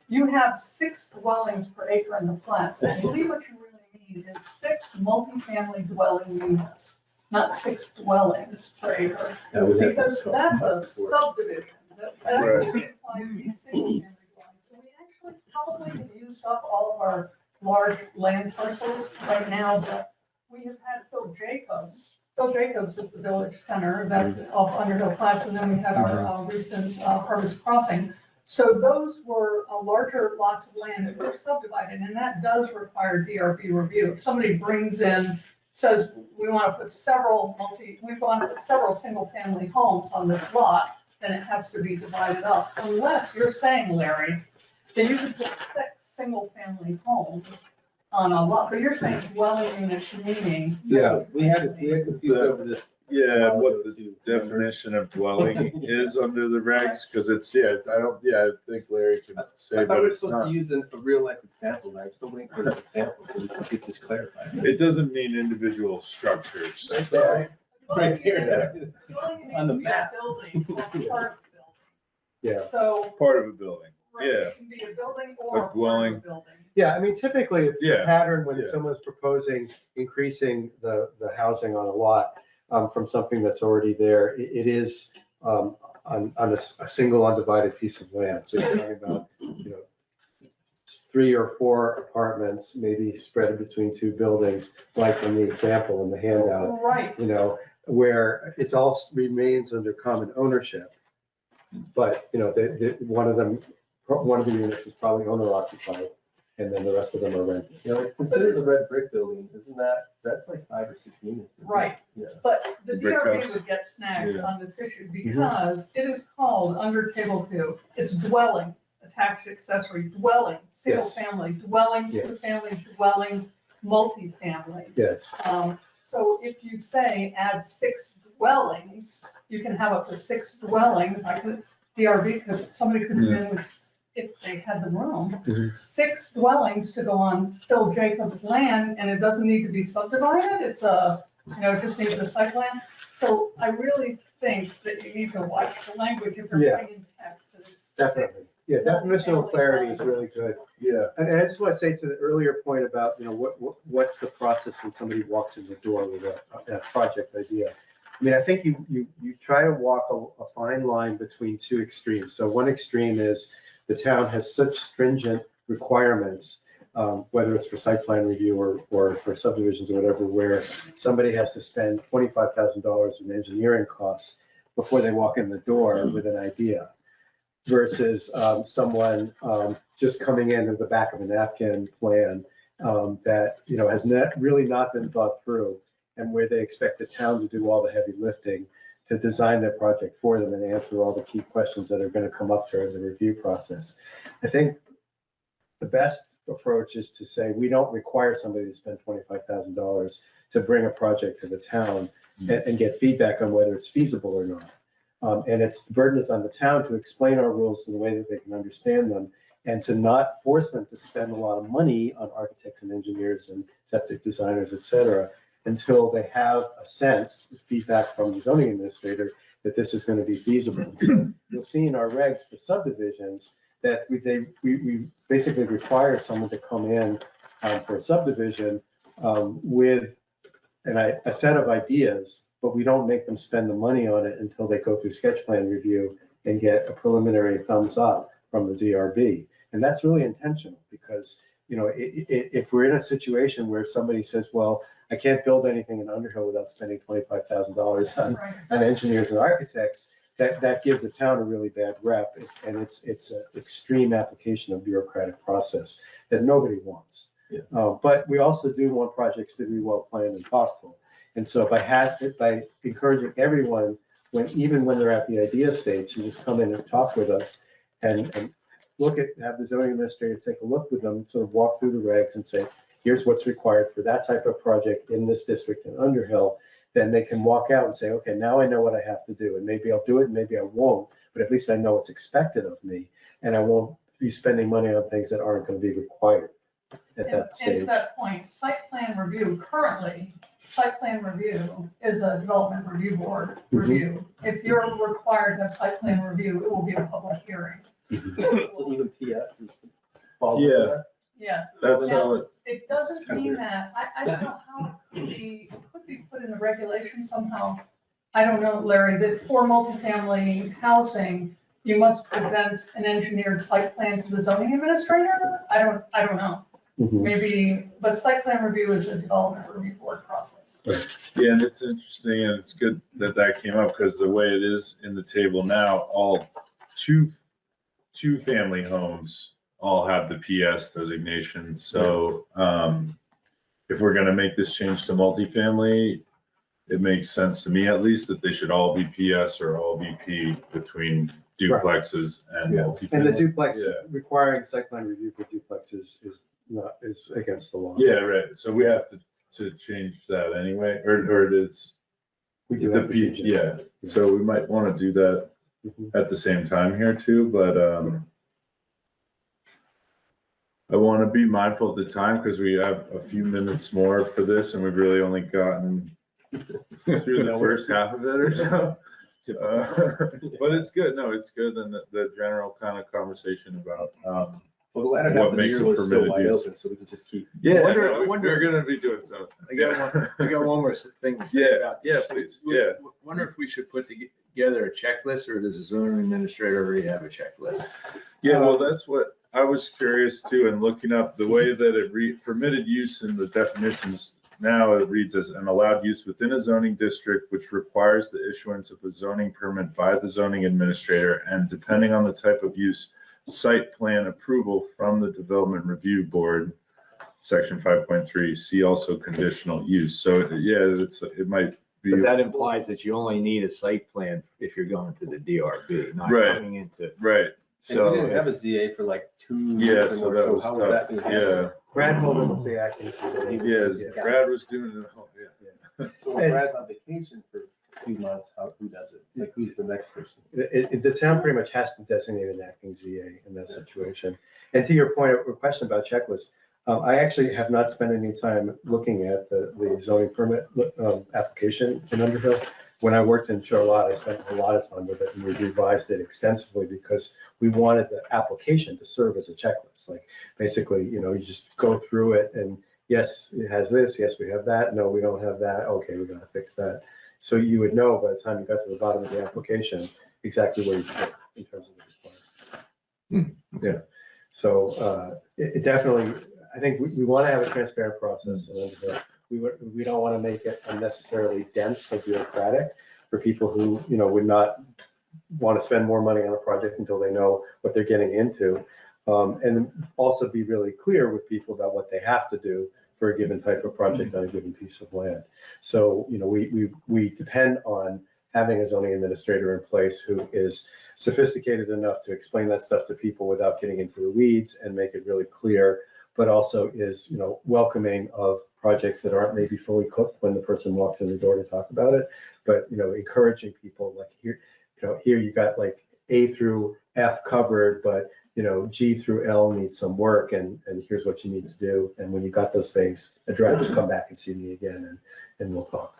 You have 6 dwellings per acre in the flat, so I believe what you really need is 6 multifamily dwelling units, not 6 dwellings per acre. Yeah, we have- Because that's a subdivision, that Right. would imply to be single-family dwellings. And we actually probably have used up all of our large land parcels right now, but we have had Phil Jacobs Phil Jacobs is the village center, that's off Underhill Flats, and then we had our recent Harvest Crossing. So those were larger lots of land that were subdivided, and that does require DRB review. If somebody brings in, says, we want to put several single-family homes on this lot, then it has to be divided up. Unless you're saying, Larry, that you could put 6 single-family homes on a lot, but you're saying dwelling units, meaning. Yeah, we had confused over this. Yeah, what the definition of dwelling is under the regs, because it's, I think Larry can say, I thought but we were it's supposed to not. use a real life example, I'm still waiting for an example so we can get this clarified. It doesn't mean individual structures. Right there. Right there. Dwelling On the unit map. can be a building or part of a building. Yeah. So. Part of a building. right, Yeah. It can be a building or a part of dwelling. a building. Yeah, I mean, typically, the Yeah, pattern when yeah. someone's proposing increasing the housing on a lot from something that's already there, it is on a single undivided piece of land. So you're talking about, 3 or 4 apartments, maybe spread between 2 buildings, like from the example in the handout, Right, where it's all remains under common ownership. But, one of the units is probably owner occupied, and then the rest of them are rented. Consider the red brick building, that's like 5 or 6 units. isn't it? right. Yeah. But the The brick DRB house. would get snagged Yeah. on this issue because it is called under table 2, it's dwelling, attached accessory, dwelling, single Yes. family, dwelling, Yes. 2-family, dwelling, multifamily. Yes. So if you say add 6 dwellings, you can have up to 6 dwellings, somebody could come in with, if they had the room, Mhm. 6 dwellings to go on Phil Jacobs' land, and it doesn't need to be subdivided, it just needs a site plan. So I really think that you need to watch the language if you're Yeah. putting in text. that it's Definitely. 6. Yeah, definitional clarity is really good. Yeah. And I just want to say to the earlier point about, what's the process when somebody walks in the door with a project idea? I mean, I think you try to walk a fine line between 2 extremes. So one extreme is the town has such stringent requirements, whether it's for site plan review or for subdivisions or whatever, where somebody has to spend $25,000 in engineering costs before they walk in the door with an idea. Versus someone just coming in at the back of a napkin plan that has really not been thought through, and where they expect the town to do all the heavy lifting to design their project for them and answer all the key questions that are going to come up during the review process. I think the best approach is to say we don't require somebody to spend $25,000 to bring a project to the town and get feedback on whether it's feasible or not. And the burden is on the town to explain our rules in a way that they can understand them, and to not force them to spend a lot of money on architects and engineers and septic designers, et cetera, until they have a sense, feedback from the zoning administrator, that this is going to be feasible. So you'll see in our regs for subdivisions that we basically require someone to come in for a subdivision with a set of ideas, but we don't make them spend the money on it until they go through sketch plan review and get a preliminary thumbs up from the DRB. And that's really intentional because, if we're in a situation where somebody says, well, I can't build anything in Underhill without spending $25,000 on engineers and architects, that gives the town a really bad rep. It's an extreme application of bureaucratic process that nobody wants. Yeah. But we also do want projects to be well planned and thoughtful. And so by encouraging everyone, even when they're at the idea stage, to just come in and talk with us and have the zoning administrator take a look with them, sort of walk through the regs and say, here's what's required for that type of project in this district in Underhill, then they can walk out and say, okay, now I know what I have to do, and maybe I'll do it, and maybe I won't, but at least I know what's expected of me, and I won't be spending money on things that aren't going to be required at that And to stage. that point, site plan review is a development review board review. If you're required to have site plan review, it will be a public hearing. So even PS is. falls Yeah. under that? Yes. That's Now, how it, it doesn't mean that, I don't know how it could be put in the regulation somehow. I don't know, Larry, that for multifamily housing, you must present an engineered site plan to the zoning administrator? I don't know. Mhm. Maybe, but site plan review is a development review board process. Yeah, and it's interesting, and it's good that that came up, because the way it is in the table now, all two-family homes all have the PS designation. So if we're gonna make this change to multifamily, it makes sense to me at least that they should all be PS or all VP between duplexes and Yeah. multifamily. And the duplex, Yeah. requiring site plan review for duplexes is against the law. Yeah, right. So we have to change that anyway, or it is. We do The have to P, change it. yeah, so we might want to do that Mhm. at the same time here too, but I want to be mindful of the time, because we have a few minutes more for this, and we've really only gotten through the first half of it or so. But it's good, no, it's good, and the general kind of conversation about, Well, the latter What half of the makes year a was still permitted wide use? open, so we could just keep. yeah, I wonder- we're gonna be doing something. I got one more thing to say about. Yeah, please, yeah. Wonder if we should put together a checklist, or does the zoning administrator already have a checklist? Yeah, well, that's what I was curious too, and looking up the way that it permitted use in the definitions. Now it reads as an allowed use within a zoning district, which requires the issuance of a zoning permit by the zoning administrator, and depending on the type of use, site plan approval from the development review board, section 5.3. See also conditional use. So yeah, it might be. But that implies that you only need a site plan if you're going to the DRB, not Right. coming into. Right. And we So didn't have a ZA for like 2 Yeah, years. so that was How was that tough. being handled? Yeah. Brad Holden was the acting superintendent. Yeah, Brad was doing it. Yeah. So when Brad's on vacation for a few months, who does it? Like, who's the next person? The town pretty much has to designate an acting ZA in that situation. And to your point, or question about checklists, I actually have not spent any time looking at the zoning permit application in Underhill. When I worked in Charlotte, I spent a lot of time with it, and we revised it extensively because we wanted the application to serve as a checklist. Like, basically, you just go through it and yes, it has this, yes, we have that, no, we don't have that, okay, we're gonna fix that. So you would know by the time you got to the bottom of the application, exactly where you fit in terms of the requirements. Yeah, so it definitely, I think we want to have a transparent process, and we don't want to make it unnecessarily dense or bureaucratic for people who, would not want to spend more money on a project until they know what they're getting into. And also be really clear with people about what they have to do for a given type of project on a given piece of land. So, we depend on having a zoning administrator in place who is sophisticated enough to explain that stuff to people without getting into the weeds and make it really clear, but also is, welcoming of projects that aren't maybe fully cooked when the person walks in the door to talk about it, but, encouraging people like here you got like A through F covered, but G through L needs some work, and here's what you need to do. And when you got those things addressed, come back and see me again, and we'll talk.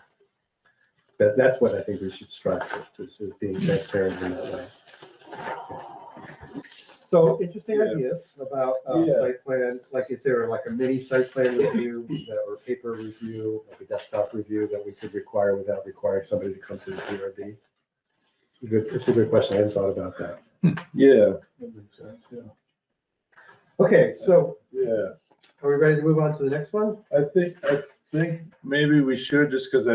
That's what I think we should strive for, to being transparent in that way. So interesting ideas about site plan, like you say, or like a mini site plan review, or paper review, like a desktop review that we could require without requiring somebody to come to the DRB. It's a good question. I hadn't thought about that. Yeah. That makes sense, yeah. Okay, so Yeah. are we ready to move on to the next one? I think maybe we should, just because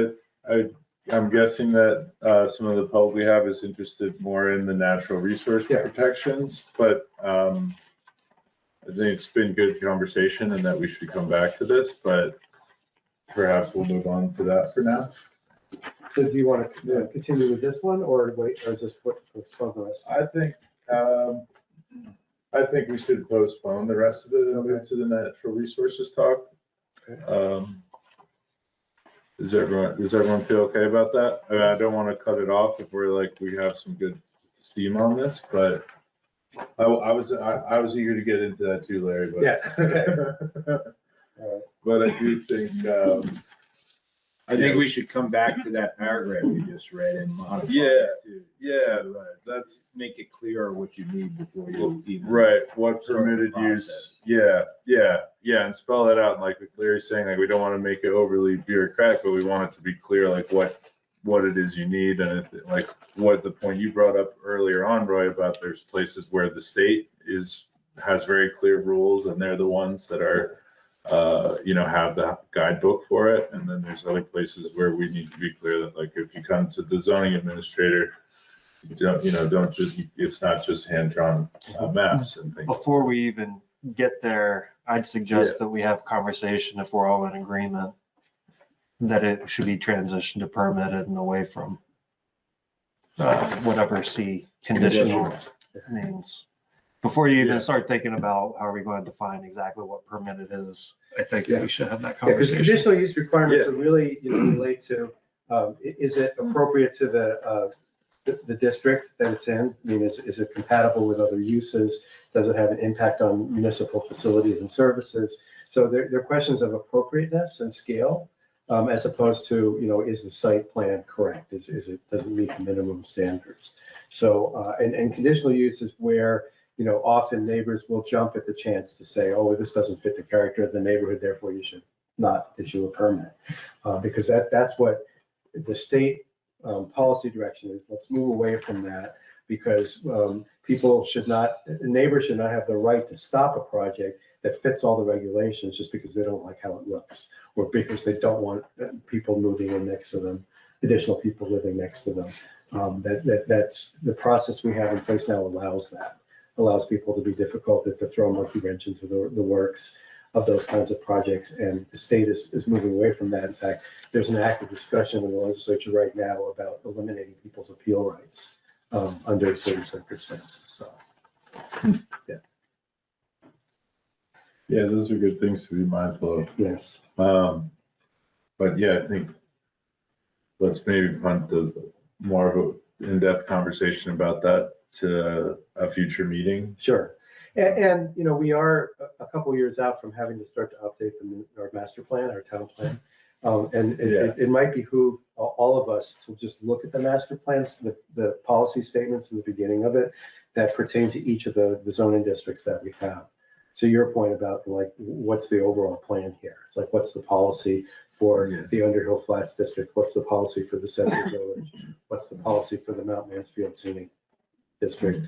I'm guessing that some of the public we have is interested more in the natural resource protections, but I think it's been good conversation and that we should come back to this, but perhaps we'll move on to that for now. So do you want to continue with this one, or wait, or just postpone the rest? I think we should postpone the rest of it and move to the natural resources talk. Okay. Does everyone feel okay about that? I mean, I don't want to cut it off if we have some good steam on this, but I was eager to get into that too, Larry, but. Yeah, okay. But I do think, I think we should come back to that paragraph you just read and modify Yeah, it yeah, to that's make it clear what you need before you even. right. What Start the permitted use? process. Yeah, and spell that out. Like Larry's saying, like we don't want to make it overly bureaucratic, but we want it to be clear, like what it is you need, and like what the point you brought up earlier on, Roy, about there's places where the state has very clear rules, and they're the ones that are have the guidebook for it. And then there's other places where we need to be clear that, like, if you come to the zoning administrator, you don't just, it's not just hand-drawn maps and things. Before we even get there, I'd suggest that we have conversation, if we're all in agreement, that it should be transitioned to permitted and away from whatever C conditional means. Before you even start thinking about how are we going to define exactly what permitted is, I think we should have that Because conversation. conditional use requirements are really, relate to, is it appropriate to the district that it's in? I mean, is it compatible with other uses? Does it have an impact on municipal facilities and services? So they're questions of appropriateness and scale, as opposed to, is the site plan correct? Does it meet the minimum standards? So, and conditional use is where, often neighbors will jump at the chance to say, oh, this doesn't fit the character of the neighborhood, therefore you should not issue a permit. Because that's what the state policy direction is. Let's move away from that, because neighbors should not have the right to stop a project that fits all the regulations just because they don't like how it looks, or because they don't want people moving in next to them, additional people living next to them. That's the process we have in place now allows people to be difficult, to throw a monkey wrench into the works of those kinds of projects. And the state is moving away from that. In fact, there's an active discussion in the legislature right now about eliminating people's appeal rights under certain circumstances. So, yeah. Yeah, those are good things to be mindful of. Yes. But yeah, I think let's maybe punt the more of an in-depth conversation about that to a future meeting. Sure. And we are a couple of years out from having to start to update our master plan, our town plan. And it might behoove all of us to just look at the master plans, the policy statements in the beginning of it that pertain to each of the zoning districts that we have. To your point about, like, what's the overall plan here? It's like, what's the policy for the Underhill Flats district? What's the policy for the Central Village? What's the policy for the Mount Mansfield Scenic District,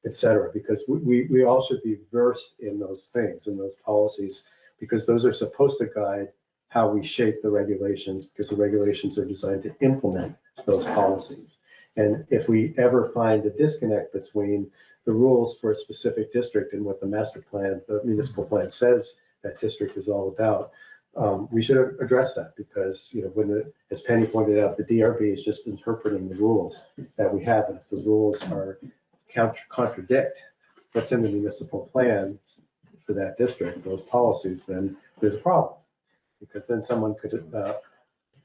et cetera? Because we all should be versed in those things, in those policies, because those are supposed to guide how we shape the regulations, because the regulations are designed to implement those policies. And if we ever find a disconnect between the rules for a specific district and what the master plan, the municipal plan says that district is all about, we should address that, because, as Penny pointed out, the DRB is just interpreting the rules that we have. And if the rules are contradict what's in the municipal plan for that district, those policies, then there's a problem. Because then someone could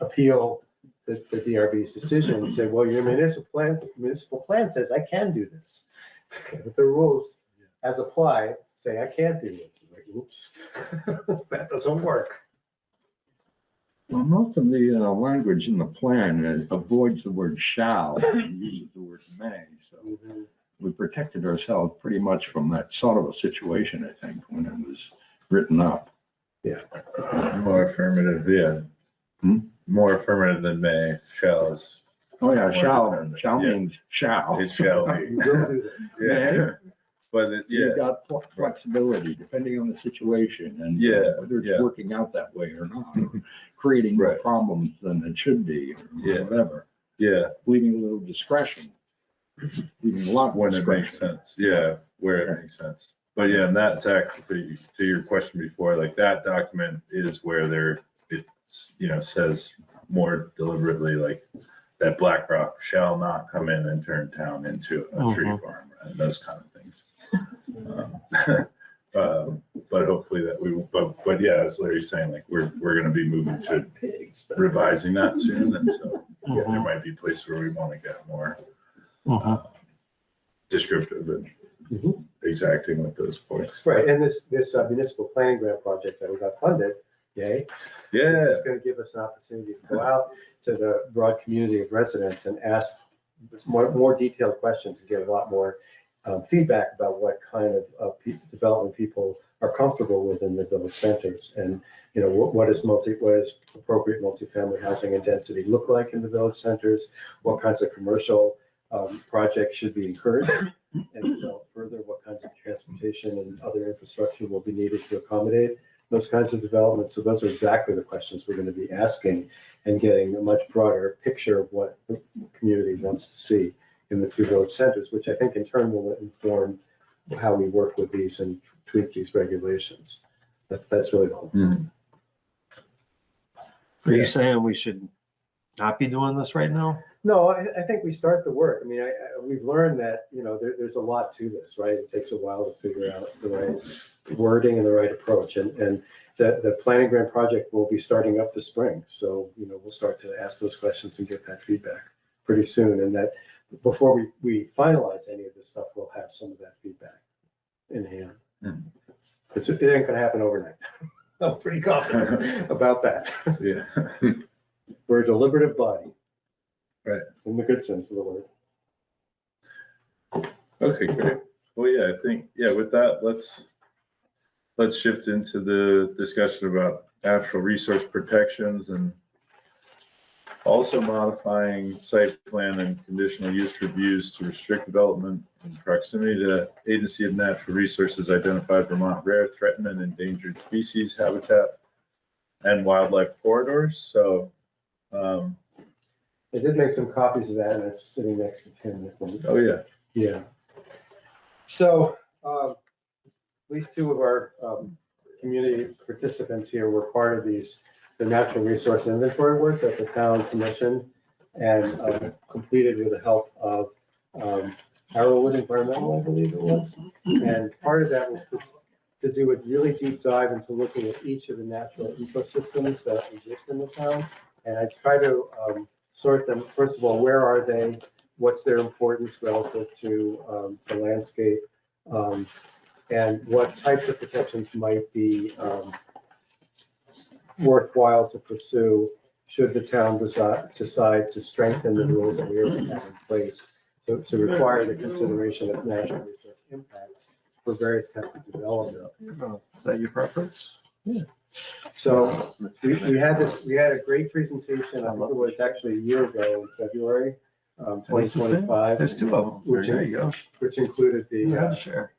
appeal the DRB's decision and say, well, your municipal plan says I can do this. But the rules as applied say I can't do this. Like, oops, that doesn't work. Well, most of the language in the plan avoids the word shall and uses the word may. So we protected ourselves pretty much from that sort of a situation, I think, when it was written up. Yeah. More affirmative, more affirmative than may. Shall is. Oh yeah, shall Yeah. means shall. It shall be. You will do this. Yeah. But You've got flexibility depending on the situation and whether it's working out that way or not, or creating more problems than it should be, or whatever. Yeah. Leaving a little discretion. Leaving a lot When discretion. it makes sense. Yeah, where it makes sense. But yeah, and that's actually, to your question before, like, that document is where it says more deliberately, like, that BlackRock shall not come in and turn town into a tree farm and those kind of things. But hopefully that but yeah, as Larry's saying, like, we're going to be moving to revising that soon. And so there might be places where we want to get more descriptive and exacting with those points. Right, and this municipal planning grant project that we got funded, yay. Yeah. It's going to give us an opportunity to go out to the broad community of residents and ask more detailed questions and get a lot more feedback about what kind of development people are comfortable with in the village centers. And, what is appropriate multifamily housing and density look like in the village centers? What kinds of commercial projects should be encouraged and develop further? What kinds of transportation and other infrastructure will be needed to accommodate those kinds of developments. So those are exactly the questions we're going to be asking and getting a much broader picture of what the community wants to see in the two village centers, which I think in turn will inform how we work with these and tweak these regulations. That's really the whole. Are you saying we should not be doing this right now? No, I think we start the work. I mean, we've learned that, there's a lot to this, right? It takes a while to figure out the right wording and the right approach. And the planning grant project will be starting up this spring. So, we'll start to ask those questions and get that feedback pretty soon. And that before we finalize any of this stuff, we'll have some of that feedback in hand. Because it ain't gonna happen overnight. I'm pretty confident about that. Yeah. We're a deliberative body. Right. In the good sense of the word. Okay, great. Well, yeah, I think, with that, let's shift into the discussion about natural resource protections and also modifying site plan and conditional use reviews to restrict development in proximity to Agency of Natural Resources identified Vermont rare, threatened, and endangered species, habitat, and wildlife corridors. So, I did make some copies of that, and it's sitting next to Tim. oh yeah. Yeah. So, at least two of our community participants here were part of the natural resource inventory work that the town commissioned and completed with the help of Arrowwood Environmental, I believe it was. And part of that was to do a really deep dive into looking at each of the natural ecosystems that exist in the town. And I try to sort them, first of all, where are they? What's their importance relative to the landscape? And what types of protections might be worthwhile to pursue should the town decide to strengthen the rules that we already have in place to require the consideration of natural resource impacts for various kinds of development. Is that your preference? Yeah. So we had a great presentation. I think it was actually a year ago in February, 2025. There's two of them. There you go. Which included Share.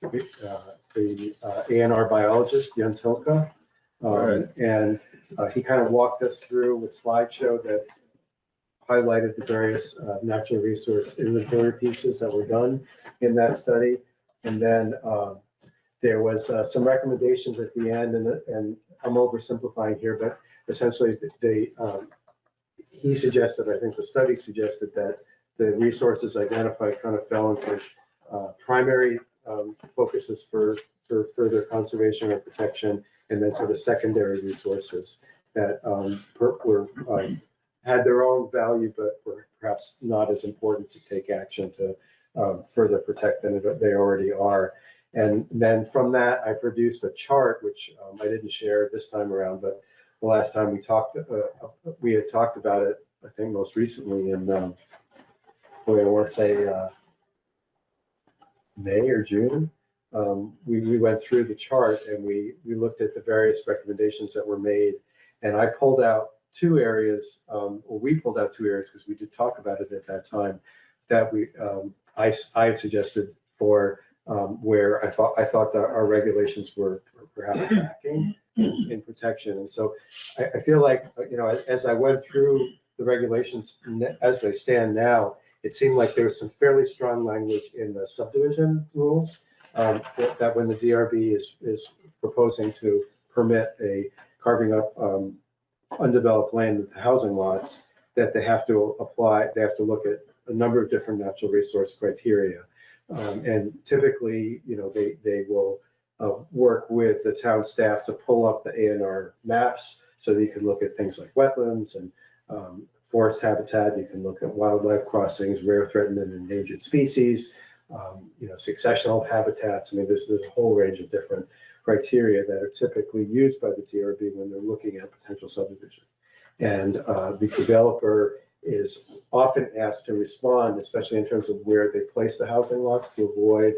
the ANR biologist, Jens Hilke. And he kind of walked us through with slideshow that highlighted the various natural resource inventory pieces that were done in that study. And then there was some recommendations at the end, and I'm oversimplifying here, but essentially he suggested, I think the study suggested, that the resources identified kind of fell into primary focuses for further conservation or protection, and then sort of secondary resources that had their own value, but were perhaps not as important to take action to further protect than they already are. And then from that, I produced a chart, which I didn't share this time around, but the last time we had talked about it, I think most recently in, I want to say May or June. We went through the chart and we looked at the various recommendations that were made. And I pulled out two areas, or we pulled out two areas because we did talk about it at that time, that I had suggested for where I thought that our regulations were perhaps lacking in protection. And so I feel like, as I went through the regulations as they stand now, it seemed like there was some fairly strong language in the subdivision rules that when the DRB is proposing to permit a carving up undeveloped land into housing lots, that they have to look at a number of different natural resource criteria. And typically, they will work with the town staff to pull up the ANR maps so that you can look at things like wetlands and forest habitat. You can look at wildlife crossings, rare, threatened, and endangered species, successional habitats. I mean, there's a whole range of different criteria that are typically used by the DRB when they're looking at potential subdivision. And the developer is often asked to respond, especially in terms of where they place the housing lots, to avoid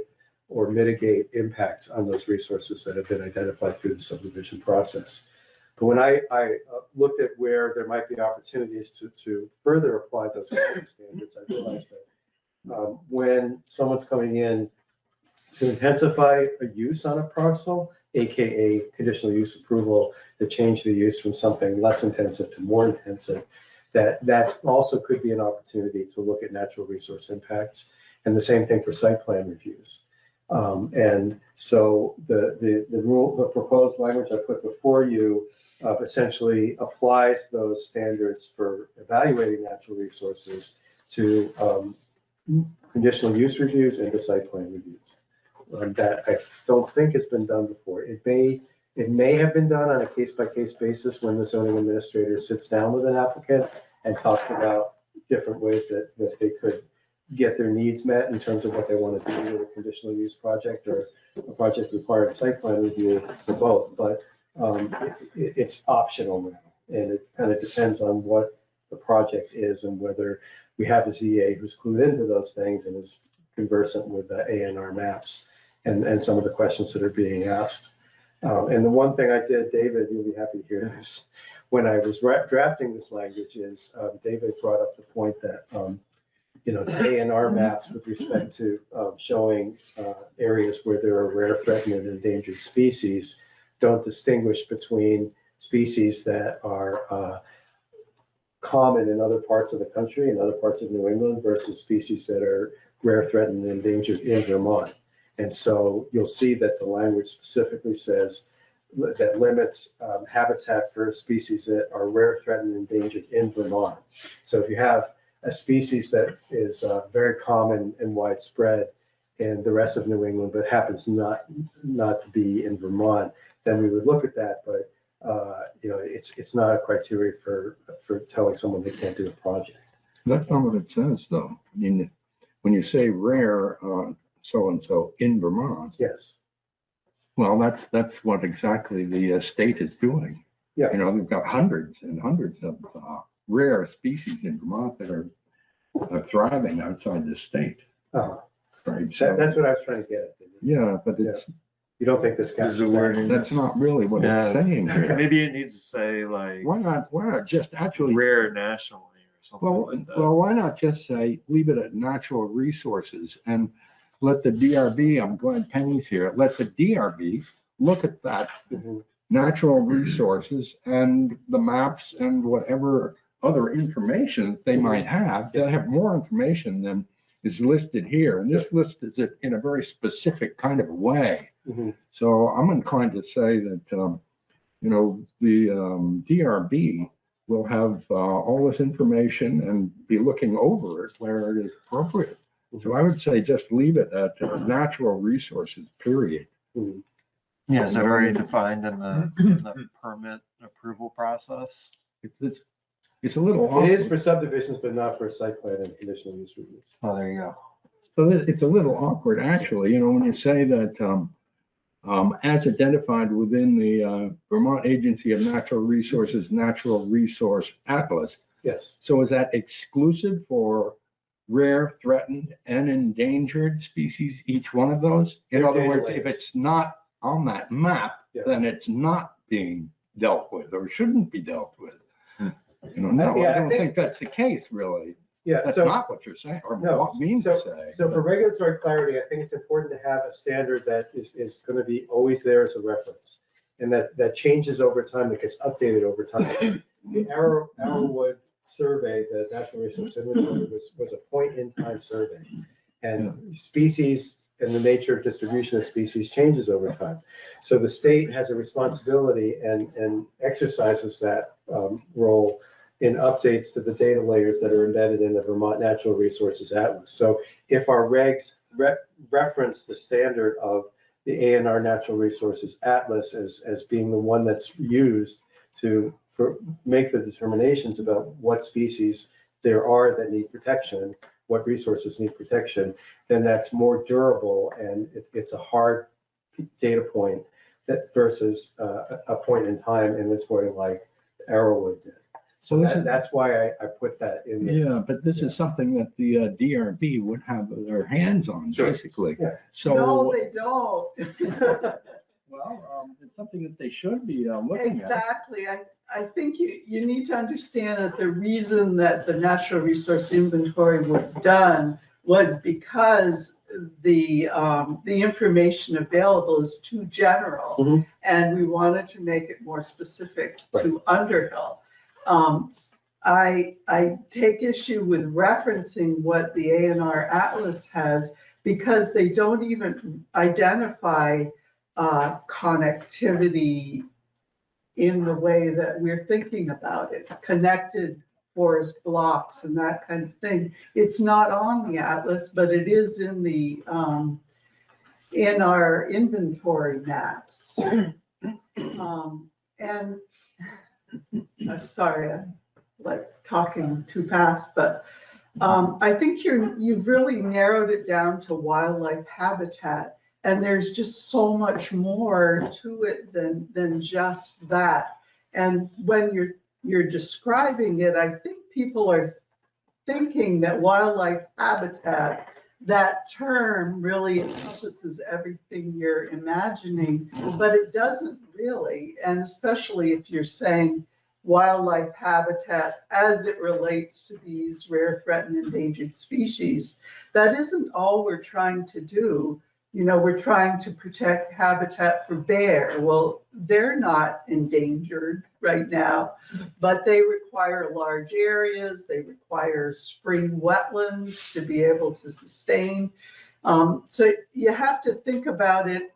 or mitigate impacts on those resources that have been identified through the subdivision process. But when I looked at where there might be opportunities to further apply those standards, I realized that when someone's coming in to intensify a use on a parcel, AKA conditional use approval to change the use from something less intensive to more intensive, that also could be an opportunity to look at natural resource impacts. And the same thing for site plan reviews. And so the proposed language I put before you essentially applies those standards for evaluating natural resources to conditional use reviews and to site plan reviews. That I don't think has been done before. It may have been done on a case-by-case basis when the zoning administrator sits down with an applicant and talks about different ways that they could get their needs met in terms of what they want to do with a conditional use project or a project requiring site plan review for both. But it's optional now, and it kind of depends on what the project is and whether we have a ZA who's clued into those things and is conversant with the ANR maps and some of the questions that are being asked. And the one thing I did, David, you'll be happy to hear this, when I was drafting this language is David brought up the point that the ANR maps with respect to showing areas where there are rare, threatened, and endangered species don't distinguish between species that are common in other parts of the country and other parts of New England versus species that are rare, threatened, and endangered in Vermont. And so you'll see that the language specifically says that limits habitat for species that are rare, threatened, and endangered in Vermont. So if you have a species that is very common and widespread in the rest of New England, but happens not to be in Vermont, then we would look at that. But it's not a criteria for telling someone they can't do a project. That's not what it says, though. I mean, when you say rare, so-and-so in Vermont. Yes. Well, that's what exactly the state is doing. Yeah. They've got hundreds and hundreds of rare species in Vermont that are thriving outside the state. Oh, right. So, that's what I was trying to get at. Yeah, but it's. You don't think this There's a wording. That's not really what it's saying here. Maybe it needs to say like Why not just actually? rare nationally or something like that. Well, why not just say, leave it at natural resources and let the DRB, I'm glad Penny's here, let the DRB look at that natural resources and the maps and whatever other information they might have. They'll have more information than is listed here. And this list is it in a very specific kind of way. So I'm inclined to say that, the DRB will have all this information and be looking over it where it is appropriate. So I would say just leave it at natural resources, period. Yeah, is that already defined in the permit approval process? It's a little awkward. It is for subdivisions, but not for site plan and conditional use reviews. Oh, there you go. So it's a little awkward, actually, when you say that as identified within the Vermont Agency of Natural Resources Natural Resource Atlas. Yes. So is that exclusive for rare, threatened, and endangered species, each one of those? In other words, if it's not on that map, then it's not being dealt with or shouldn't be dealt with. No, I don't think that's the case, really. Yeah, that's so, not what you're saying, or no, what means to say. So for regulatory clarity, I think it's important to have a standard that is going to be always there as a reference, and that changes over time, that gets updated over time. The Arrowwood survey, the Natural Resource Inventory, was a point-in-time survey, and species and the nature of distribution of species changes over time. So the state has a responsibility and exercises that role in updates to the data layers that are embedded in the Vermont Natural Resources Atlas. So if our regs reference the standard of the ANR Natural Resources Atlas as being the one that's used to make the determinations about what species there are that need protection, what resources need protection, then that's more durable, and it's a hard data point that versus a point in time inventory like Arrowwood did. So that's why I put that in there. Yeah, but this is something that the DRB would have their hands on, basically. Yeah. So, No, they don't. well, it's something that they should be looking at. Exactly. I think you need to understand that the reason that the natural resource inventory was done was because the information available is too general. Mhm. And we wanted to make it more specific to Underhill. I take issue with referencing what the ANR Atlas has because they don't even identify connectivity in the way that we're thinking about it, connected forest blocks and that kind of thing. It's not on the atlas, but it is in our inventory maps. And I'm sorry, I'm like talking too fast, but I think you've really narrowed it down to wildlife habitat. And there's just so much more to it than just that. And when you're describing it, I think people are thinking that wildlife habitat, that term really encompasses everything you're imagining, but it doesn't really. And especially if you're saying wildlife habitat as it relates to these rare, threatened, endangered species, that isn't all we're trying to do. You know, we're trying to protect habitat for bear. Well, they're not endangered right now, but they require large areas. They require spring wetlands to be able to sustain. So you have to think about it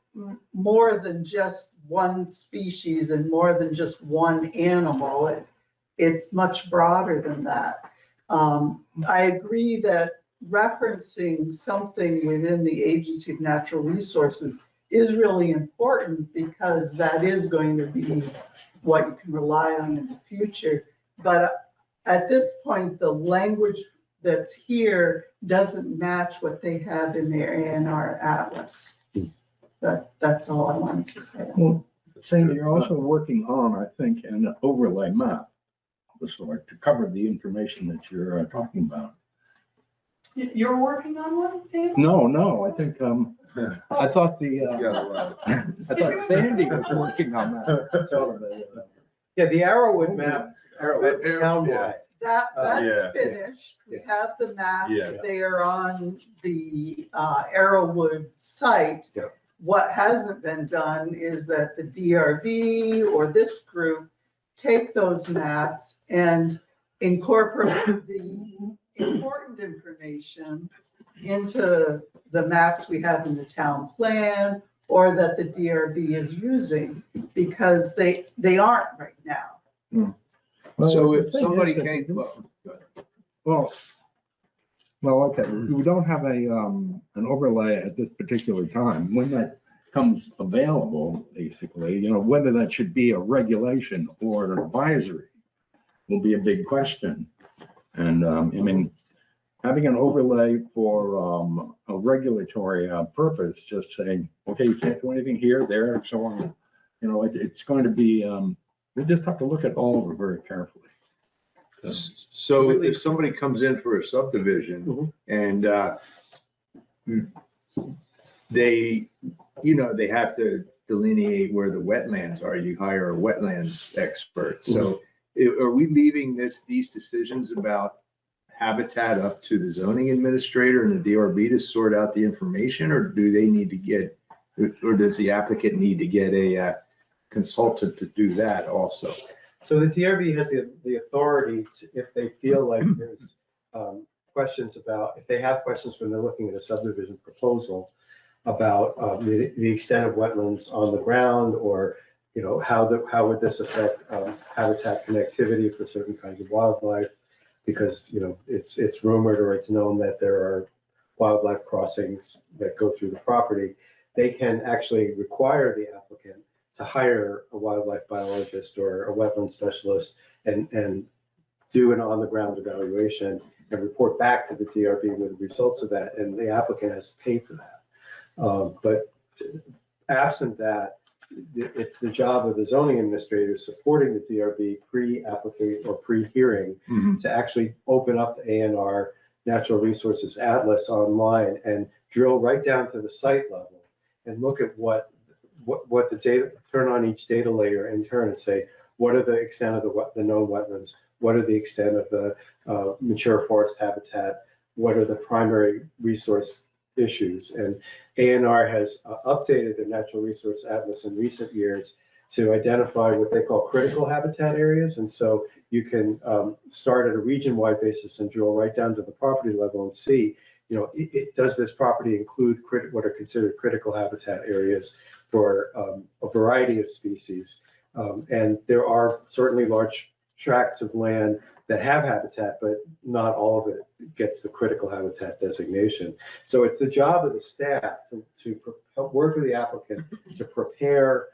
more than just one species and more than just one animal. It's much broader than that. I agree that referencing something within the Agency of Natural Resources is really important because that is going to be what you can rely on in the future. But at this point, the language that's here doesn't match what they have in their ANR Atlas. That's all I wanted to say. Well, Sandy, you're also working on, I think, an overlay map of the sort to cover the information that you're talking about. You're working on one, Dave? No, I think, I thought He's got a lot. I thought Sandy was working on that. Sort of Yeah, the Arrowwood map, Arrowwood townwide. Yeah. That's finished. We have the maps. Yeah. They are on the Arrowwood site. Yeah. What hasn't been done is that the DRB or this group take those maps and incorporate the important information into the maps we have in the town plan or that the DRB is using, because they aren't right now. So the if thing somebody is that came, Well, okay, we don't have an overlay at this particular time. When that comes available, basically, you know, whether that should be a regulation or an advisory will be a big question. And I mean, having an overlay for a regulatory purpose, just saying, okay, you can't do anything here, there, and so on. You know, it's going to be, we just have to look at all of it very carefully. so if somebody comes in for a subdivision and they, you know, they have to delineate where the wetlands are, you hire a wetlands expert. So are we leaving these decisions about habitat up to the zoning administrator and the DRB to sort out the information, or do they need to get, or does the applicant need to get a consultant to do that also? So the TRB has the authority to, if they feel like there's questions about, if they have questions when they're looking at a subdivision proposal about the extent of wetlands on the ground, or, you know, how would this affect habitat connectivity for certain kinds of wildlife? Because, you know, it's rumored or it's known that there are wildlife crossings that go through the property. They can actually require the applicant to hire a wildlife biologist or a wetland specialist and do an on-the-ground evaluation and report back to the TRB with the results of that, and the applicant has to pay for that. But absent that, it's the job of the zoning administrator supporting the DRB pre-application or pre-hearing to actually open up the ANR Natural Resources Atlas online and drill right down to the site level and look at what the data, turn on each data layer in turn and say, what are the extent of the known wetlands? What are the extent of the mature forest habitat? What are the primary resource issues. And ANR has updated their natural resource atlas in recent years to identify what they call critical habitat areas. And so you can start at a region-wide basis and drill right down to the property level and see, does this property include what are considered critical habitat areas for a variety of species. And there are certainly large tracts of land that have habitat, but not all of it gets the critical habitat designation. So it's the job of the staff to help work with the applicant to prepare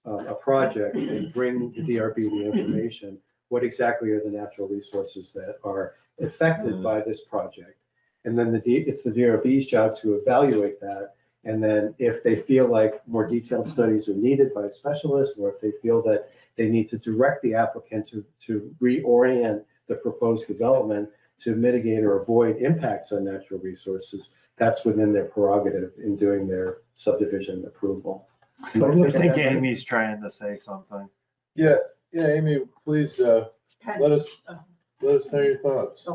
a project and bring the DRB the information. What exactly are the natural resources that are affected by this project? And then it's the DRB's job to evaluate that. And then if they feel like more detailed studies are needed by a specialist, or if they feel that they need to direct the applicant to reorient the proposed development to mitigate or avoid impacts on natural resources, that's within their prerogative in doing their subdivision approval. I think Amy's trying to say something. Yes, yeah, Amy, please, let us know your thoughts.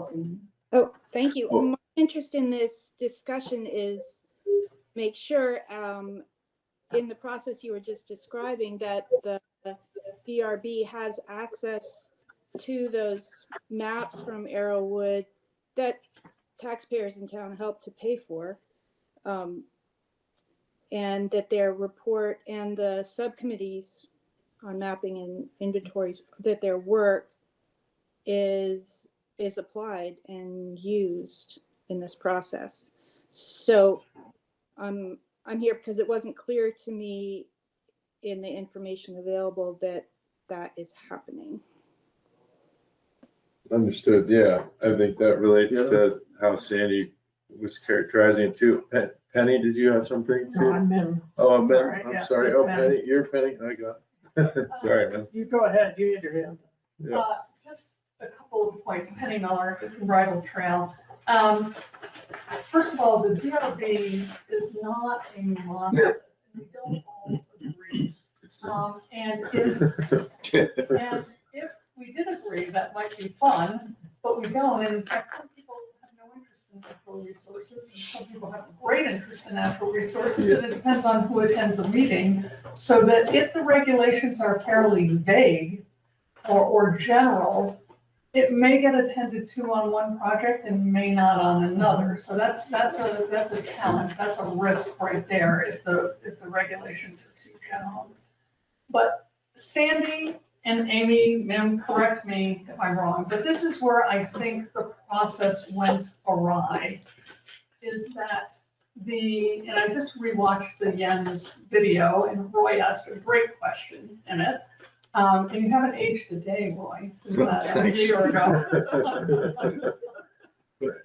Oh, thank you. Well- My interest in this discussion is make sure in the process you were just describing that the DRB has access to those maps from Arrowwood that taxpayers in town help to pay for, and that their report and the subcommittees on mapping and inventories, that their work is applied and used in this process. So I'm here because it wasn't clear to me in the information available that that is happening. Understood, yeah. I think that relates to how Sandy was characterizing it too. Penny, did you have something too? No, I'm in. Oh, I'm That's all Ben, right, I'm yeah, sorry. it's Oh, Penny. Penny, you're Penny, I got it. Sorry, man. You go ahead, you had your hand. Yeah. Just a couple of points. Penny Miller, Bridle Trail. First of all, the DRB is not a monolith. We don't all agree. And if we did agree, that might be fun, but we don't. And in fact, some people have no interest in natural resources, and some people have great interest in natural resources, and it depends on who attends the meeting. So that if the regulations are fairly vague or general, it may get attended to on one project and may not on another. So that's a challenge. That's a risk right there if the regulations are too general. But Sandy and Amy, ma'am, correct me if I'm wrong, but this is where I think the process went awry, is that and I just rewatched the Jens video, and Roy asked a great question in it. And you haven't aged a day, Roy, since that a year ago.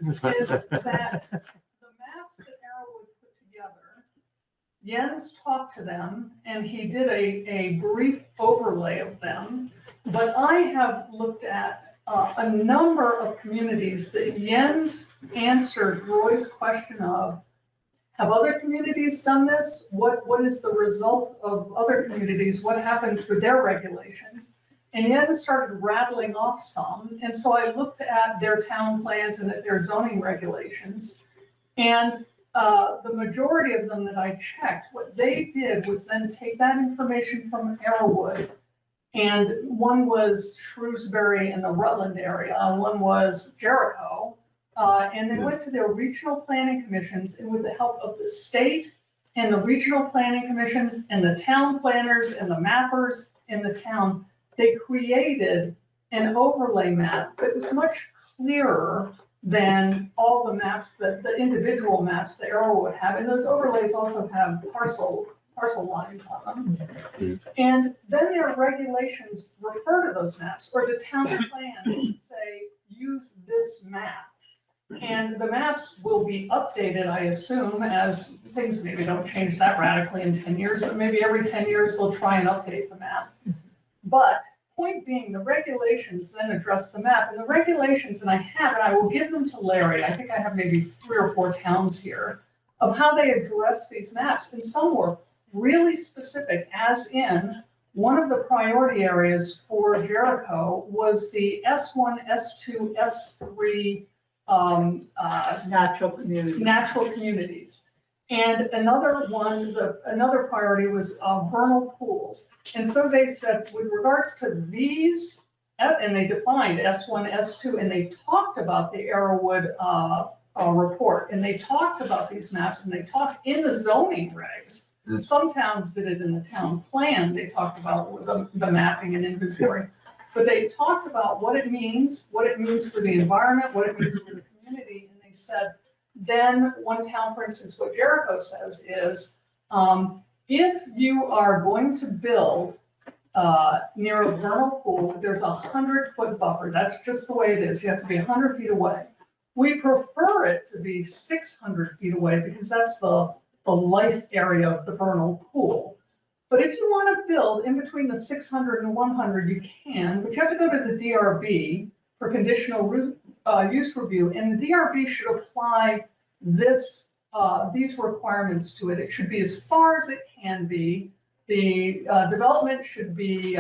Is that the maps that Arrowwood put together, Jens talked to them and he did a brief overlay of them. But I have looked at a number of communities that Jens answered Roy's question of, have other communities done this? What is the result of other communities? What happens with their regulations? And Jens started rattling off some. And so I looked at their town plans and at their zoning regulations. And the majority of them that I checked, what they did was then take that information from Arrowwood, and one was Shrewsbury in the Rutland area, one was Jericho, and they went to their regional planning commissions, and with the help of the state and the regional planning commissions and the town planners and the mappers in the town, they created an overlay map that was much clearer than all the maps, the individual maps that Arrowwood have. And those overlays also have parcel lines on them. And then their regulations refer to those maps, or the town plans say, use this map. And the maps will be updated, I assume, as things maybe don't change that radically in 10 years, but maybe every 10 years they'll try and update the map. But point being, the regulations then address the map, and the regulations, and I will give them to Larry, I think I have maybe 3 or 4 towns here, of how they address these maps. And some were really specific, as in one of the priority areas for Jericho was the S1, S2, S3 Natural community. natural communities. And another one, another priority was vernal pools. And so they said, with regards to these, and they defined S1, S2, and they talked about the Arrowwood report, and they talked about these maps, and they talked in the zoning regs. Some towns did it in the town plan. They talked about the mapping and inventory. But they talked about what it means for the environment, what it means for the community, and they said, then one town, for instance, what Jericho says is, if you are going to build near a vernal pool, there's a 100-foot buffer. That's just the way it is. You have to be 100 feet away. We prefer it to be 600 feet away because that's the life area of the vernal pool. But if you want to build in between the 600 and 100, you can, but you have to go to the DRB for conditional use review, and the DRB should apply these requirements to it. It should be as far as it can be. The development should be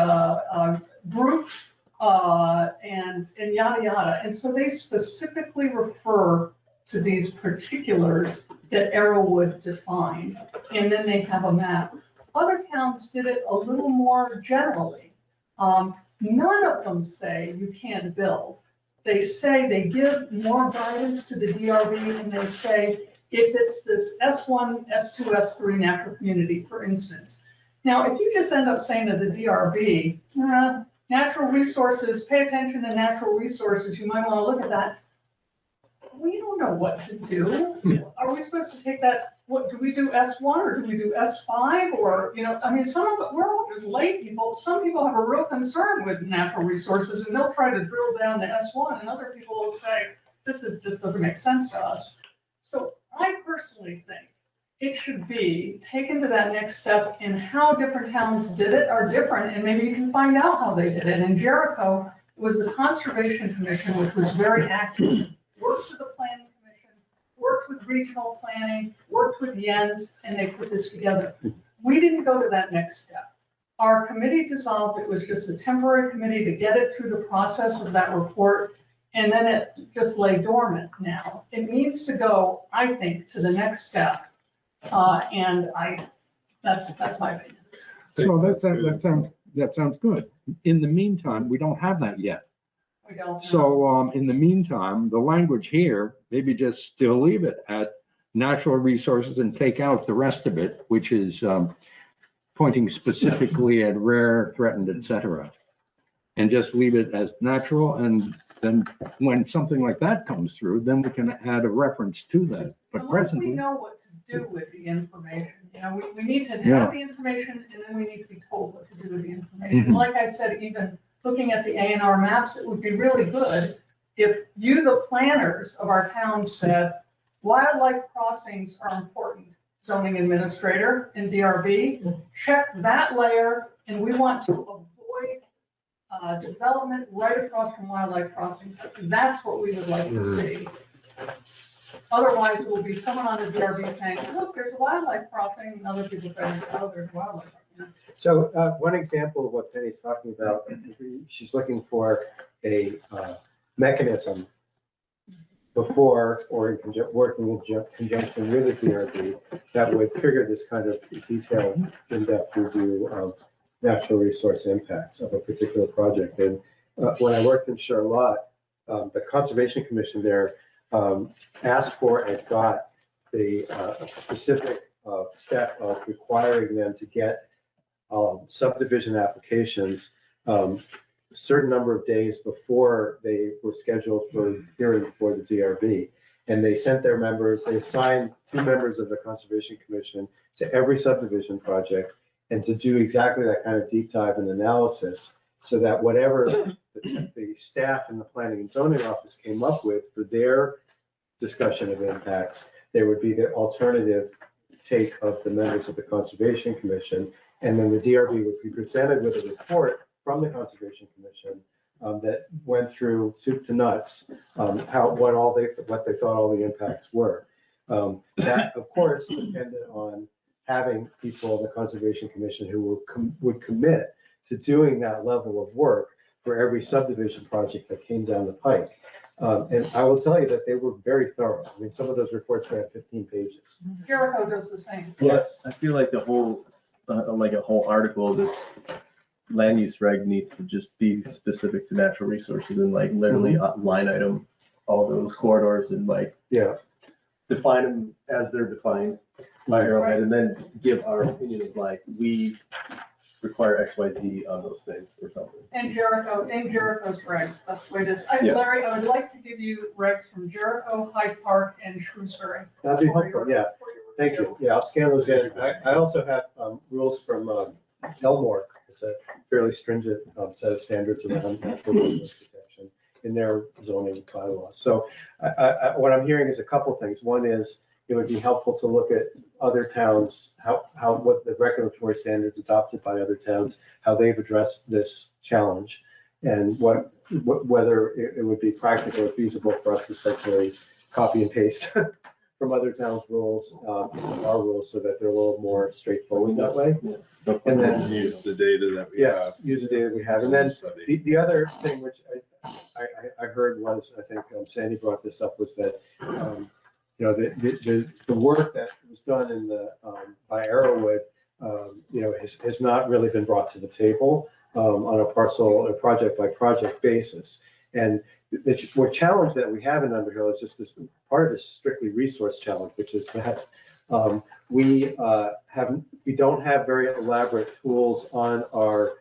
grouped and yada yada. And so they specifically refer to these particulars that Arrowwood defined, and then they have a map. Other towns did it a little more generally. None of them say you can't build. They say they give more guidance to the DRB, and they say if it's this S1, S2, S3 natural community, for instance. Now, if you just end up saying to the DRB, natural resources, pay attention to natural resources, you might want to look at that. We don't know what to do. Are we supposed to take that? What do we do, S1 or do we do S5? Or, I mean, we're all just lay people. Some people have a real concern with natural resources and they'll try to drill down to S1, and other people will say, just doesn't make sense to us. So I personally think it should be taken to that next step, and how different towns did it are different, and maybe you can find out how they did it. In Jericho, it was the Conservation Commission, which was very active, worked with the Planning Commission, worked with regional planning, worked with Jens, and they put this together. We didn't go to that next step. Our committee dissolved. It was just a temporary committee to get it through the process of that report, and then it just lay dormant now. It needs to go, I think, to the next step. And that's my opinion. So that sounds good. In the meantime, we don't have that yet. We don't know. So in the meantime, the language here, maybe just still leave it at natural resources and take out the rest of it, which is pointing specifically at rare, threatened, etc. And just leave it as natural, and then when something like that comes through, then we can add a reference to that. But Unless presently, we know what to do with the information. We need to have the information, and then we need to be told what to do with the information. Mhm. Like I said, even looking at the ANR maps, it would be really good if you, the planners of our town, said, wildlife crossings are important. Zoning administrator and DRB, check that layer, and we want to avoid development right across from wildlife crossings. That's what we would like to see. Otherwise, it will be someone on the DRB saying, look, there's a wildlife crossing, and other people saying, oh, there's a wildlife crossing. So one example of what Penny's talking about, she's looking for a mechanism before or working in conjunction with the DRB that would trigger this kind of detailed, in-depth review of natural resource impacts of a particular project. And when I worked in Charlotte, the Conservation Commission there asked for and got the specific step of requiring them to get subdivision applications a certain number of days before they were scheduled for hearing before the DRB. And they sent their members, they assigned 2 members of the Conservation Commission to every subdivision project, and to do exactly that kind of deep dive and analysis, so that whatever the staff in the Planning and Zoning Office came up with for their discussion of impacts, there would be the alternative take of the members of the Conservation Commission. And then the DRB would be presented with a report from the Conservation Commission that went through soup to nuts, what they thought all the impacts were. That, of course, depended on having people in the Conservation Commission who would commit to doing that level of work for every subdivision project that came down the pike. And I will tell you that they were very thorough. I mean, some of those reports ran 15 pages. Jericho does the same. Yes. I feel like the whole, like a whole article, this land use reg needs to just be specific to natural resources and like literally line item all those corridors and like Yeah. define them as they're defined by Arrowhead, and then give our opinion of like, we require X, Y, Z on those things or something. And Jericho's regs, that's the way it is. Yeah. Larry, I would like to give you regs from Jericho, Hyde Park, and Shrewsbury. That'd be for your- helpful, yeah. for your Thank review. you. Yeah, I'll scan those in. I also have rules from Elmore. It's a fairly stringent set of standards around natural resource protection in their zoning bylaws. So what I'm hearing is a couple things. One is it would be helpful to look at other towns, what the regulatory standards adopted by other towns, how they've addressed this challenge, and whether it would be practical or feasible for us to essentially copy and paste from other towns' rules, our rules, so that they're a little more straightforward that way. And then Use the data that we have. yes, use the data we have. And then the other thing which I heard was, I think Sandy brought this up, was that, the work that was done in by Arrowwood, has not really been brought to the table on a parcel or project by project basis. And the challenge that we have in Underhill is just this part of this strictly resource challenge, which is that we don't have very elaborate tools on our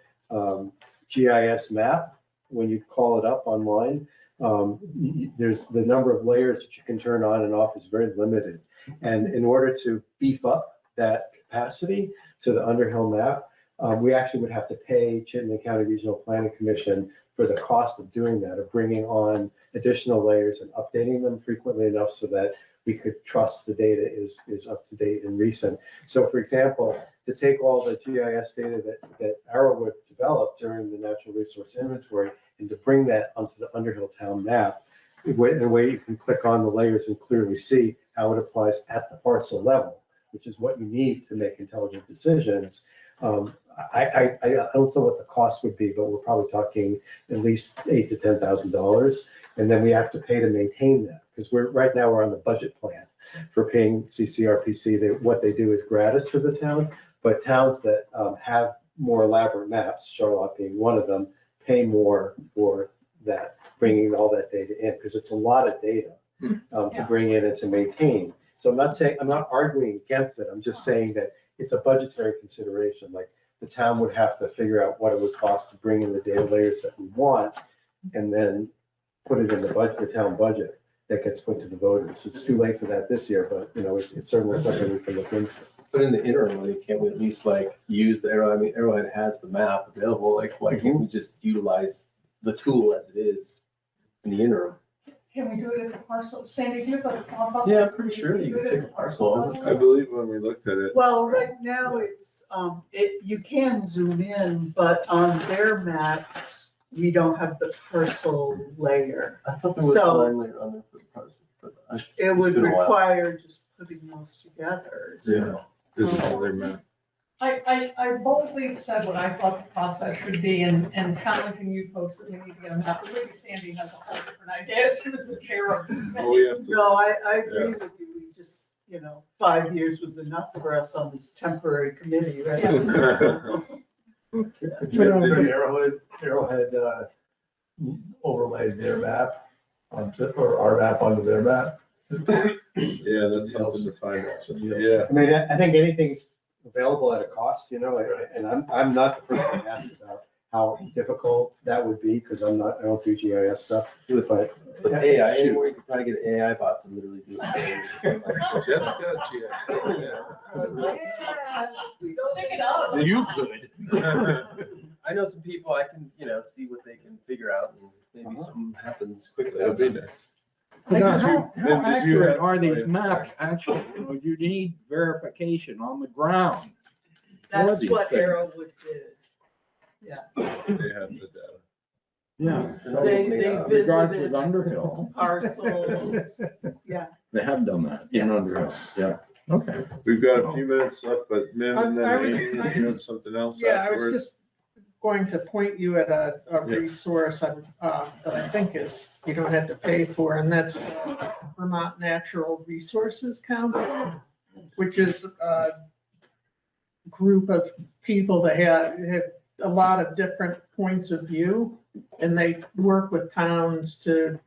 GIS map. When you call it up online, there's the number of layers that you can turn on and off is very limited. And in order to beef up that capacity to the Underhill map, we actually would have to pay Chittenden County Regional Planning Commission for the cost of doing that, of bringing on additional layers and updating them frequently enough so that we could trust the data is up to date and recent. So for example, to take all the GIS data that Arrowwood developed during the natural resource inventory and to bring that onto the Underhill town map, in a way you can click on the layers and clearly see how it applies at the parcel level, which is what you need to make intelligent decisions. I don't know what the cost would be, but we're probably talking at least $8,000 to $10,000. And then we have to pay to maintain that, because right now we're on the budget plan for paying CCRPC. What they do is gratis for the town, but towns that have more elaborate maps, Charlotte being one of them, pay more for that, bringing all that data in, because it's a lot of data to bring in and to maintain. So I'm not arguing against it. I'm just saying that it's a budgetary consideration. Like the town would have to figure out what it would cost to bring in the data layers that we want, and then put it in the budget, the town budget that gets put to the voters. So it's too late for that this year, but it's certainly something we can look into. But in the interim, like, can't we at least like use the Arrow? I mean, Arrowhead has the map available. Like, why can't we just utilize the tool as it is in the interim? Can we do it at the parcel? Sandy, do you have a pop-up? Yeah, I'm pretty sure you can pick a parcel. I believe when we looked at it, Well, right now it's, you can zoom in, but on their maps, we don't have the parcel layer. I thought there was So- a line later on there for the parcels, but It would It's been a while. require just putting those together. So. this is all their map. I boldly said what I thought the process should be and challenging you folks that we need to get a map. But maybe Sandy has a whole different idea. She was the chair of the Well, we have to, No, I agree with you. We just, 5 years was enough for us on this temporary committee, right? Arrowhead overlaid their map or our map onto their map. yeah, that's something to find out. Yeah, I mean, I think anything's available at a cost, and I'm not the person to ask about how difficult that would be, because I don't do GIS stuff, but. with AI, anywhere you could probably get an AI bot to literally do it. Jeff's got GIS. We don't Pick it up. You could. I know some people I can, see what they can figure out, and maybe something happens quickly. That'll be nice. Now, Did you- how then did you accurate have- are oh, yeah. these maps actually? You need verification on the ground. That's these what things. Arrowwood did. Yeah. They have the data. Yeah. They Regards visited with Underhill, parcels. Yeah. they have done that in Underhill, yeah, okay. We've got a few minutes left, but Mim and then I was- Amy, if you have something else Yeah, I was afterwards. just going to point you at a resource that I think is, you don't have to pay for, and that's Vermont Natural Resources Council, which is a group of people that have a lot of different points of view, and they work with towns to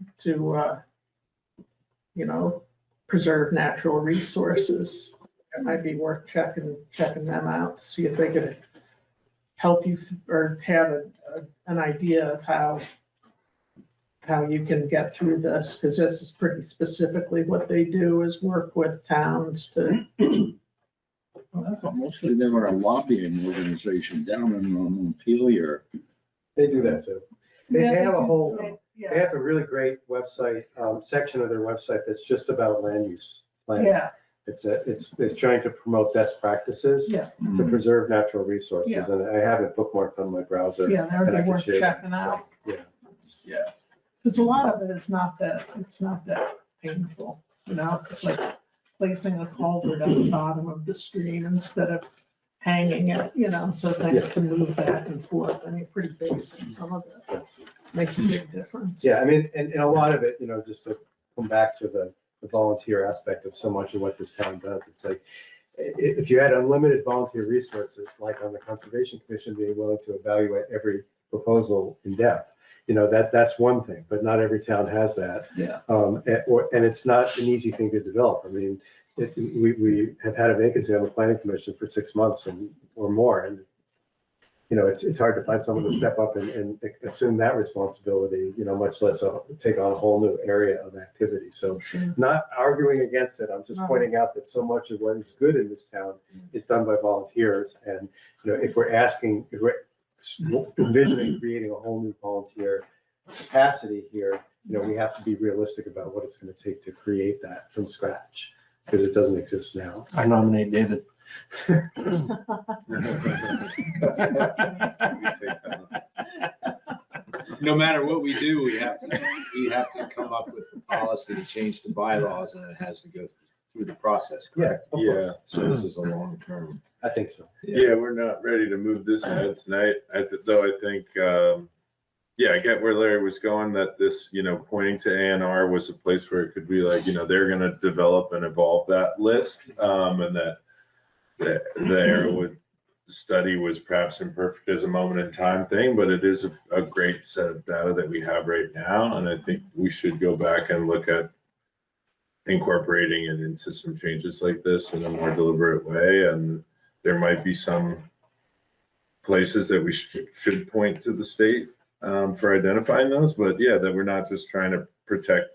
preserve natural resources. It might be worth checking them out to see if they could help you or have an idea of how you can get through this, because this is pretty specifically what they do, is work with towns to. Well, I thought mostly they were a lobbying organization down in Montpelier. They do that too. They have a whole, Yeah. they have a really great website, section of their website that's just about land use planning. Yeah, It's trying to promote best practices yeah, to preserve natural resources, Yeah. and I have it bookmarked on my browser. yeah, that and would I be can worth share that. checking out. Yeah. Yeah. Because a lot of it is not that painful, it's like placing a culvert at the bottom of the stream instead of hanging it, so things Yeah. can move back and forth. I mean, pretty basic, some of it makes a big difference. Yeah, I mean, and a lot of it, just to come back to the volunteer aspect of so much of what this town does, it's like, if you had unlimited volunteer resources, like on the Conservation Commission being willing to evaluate every proposal in depth, that's one thing, but not every town has that. Yeah. And it's not an easy thing to develop. I mean, we have had a vacancy on the planning commission for 6 months or more, and it's hard to find someone to step up and assume that responsibility, much less take on a whole new area of activity. So not arguing against it, I'm just pointing out that so much of what is good in this town is done by volunteers. And, if we're envisioning creating a whole new volunteer capacity here, we have to be realistic about what it's going to take to create that from scratch, because it doesn't exist now. I nominate David. No matter what we do, we have to come up with a policy to change the bylaws, and it has to go through the process, correct? of Yeah. course. So this is a long term. I think so. Yeah, we're not ready to move this ahead tonight. Though I think, I get where Larry was going, that this, pointing to ANR was a place where it could be like, they're going to develop and evolve that list. And that the Arrowwood study was perhaps imperfect as a moment in time thing, but it is a great set of data that we have right now. And I think we should go back and look at incorporating it into some changes like this in a more deliberate way. And there might be some places that we should point to the state for identifying those, but yeah, that we're not just trying to protect,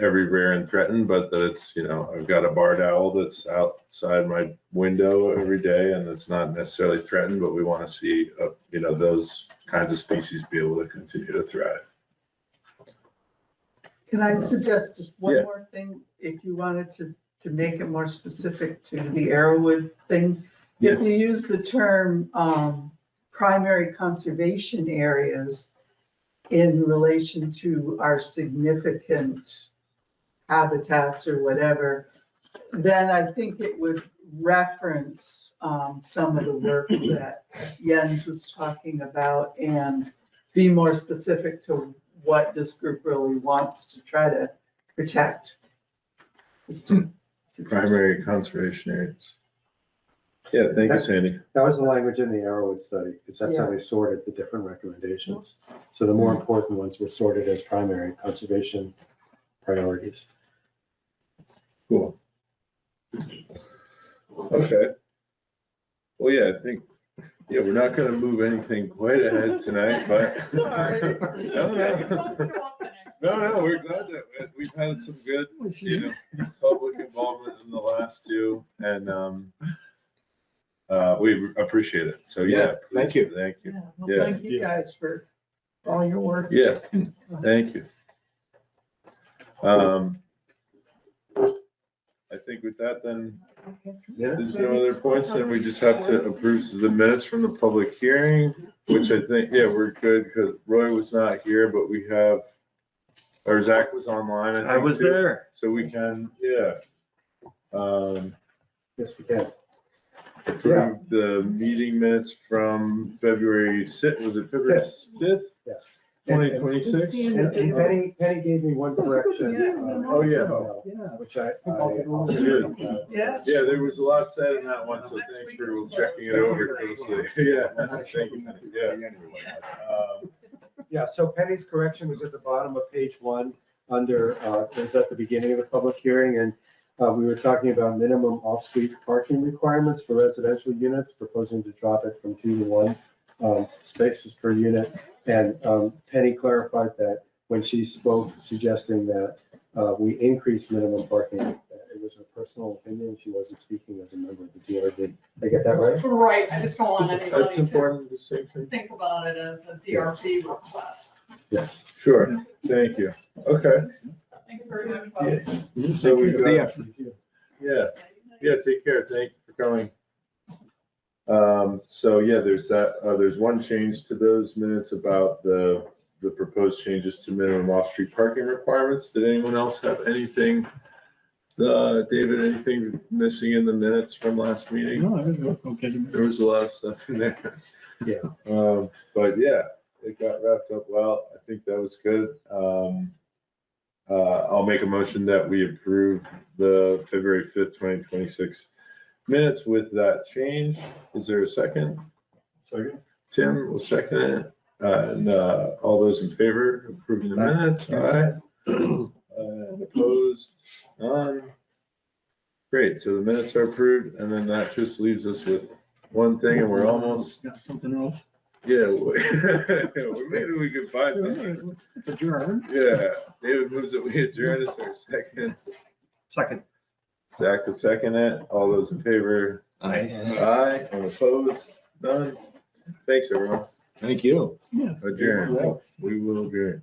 every rare and threatened, but that it's, I've got a barred owl that's outside my window every day and it's not necessarily threatened, but we want to see, those kinds of species be able to continue to thrive. Can I suggest just Yeah. one more thing, if you wanted to make it more specific to the Arrowwood thing? If you use the term primary conservation areas in relation to our significant habitats or whatever, then I think it would reference some of the work that Jens was talking about and be more specific to what this group really wants to try to protect. Primary conservation areas. Yeah, thank you, Sandy. That was the language in the Arrowwood study, because that's how they sorted the different recommendations. So the more important ones were sorted as primary conservation priorities. Cool. Okay. Well, yeah, I think, we're not gonna move anything quite ahead tonight, but. Sorry. No, we're glad that we've had some good, public involvement in the last two, and, we appreciate it. So, yeah. Thank you. Thank you. Yeah, well, Yeah. thank you guys for all your work. Yeah, thank you. I think with that, then, there's no other points, then we just have to approve the minutes from the public hearing, which I think, we're good, because Roy was not here, but we have, or Zach was online. I was too. there. So we can, Yes, we can. approve the meeting minutes from February 6th, was it February 5th, Yes. 2026? And Penny gave me one correction. Oh, yeah. Which I. Good. Yeah. Yeah, there was a lot said in that one, so thanks for checking it over closely. Yeah, thank you. Yeah. Yeah, so Penny's correction was at the bottom of page 1 under, it was at the beginning of the public hearing, and we were talking about minimum off-street parking requirements for residential units, proposing to drop it from 2 to 1 spaces per unit. And Penny clarified that when she spoke, suggesting that we increase minimum parking, it was her personal opinion. She wasn't speaking as a member of the DRB. Did I get that right? Right, I just don't want That's anybody to important, the same thing. think about it as a DRP request. Yes. Sure, thank you. Okay. Thank you very much, folks. Yes. So we See ya. got, yeah, take care. Thank you for coming. So yeah, there's that, there's one change to those minutes about the proposed changes to minimum off-street parking requirements. Did anyone else have anything? David, anything missing in the minutes from last meeting? No, okay. There was a lot of stuff in there. Yeah. But yeah, it got wrapped up well. I think that was good. I'll make a motion that we approve the February 5th, 2026 minutes with that change. Is there a second? Second. Tim will second it. And all those in favor of approving the minutes? Aye. And opposed? None. Great, so the minutes are approved, and then that just leaves us with one thing, and we're almost, Got something else? yeah, maybe we could find something. Adjourn. Yeah, David moves that we adjourn. Is there a second? Second. Zach will second it. All those in favor? Aye. Aye, and opposed? None. Thanks, everyone. Thank you. Adjourn. We will adjourn.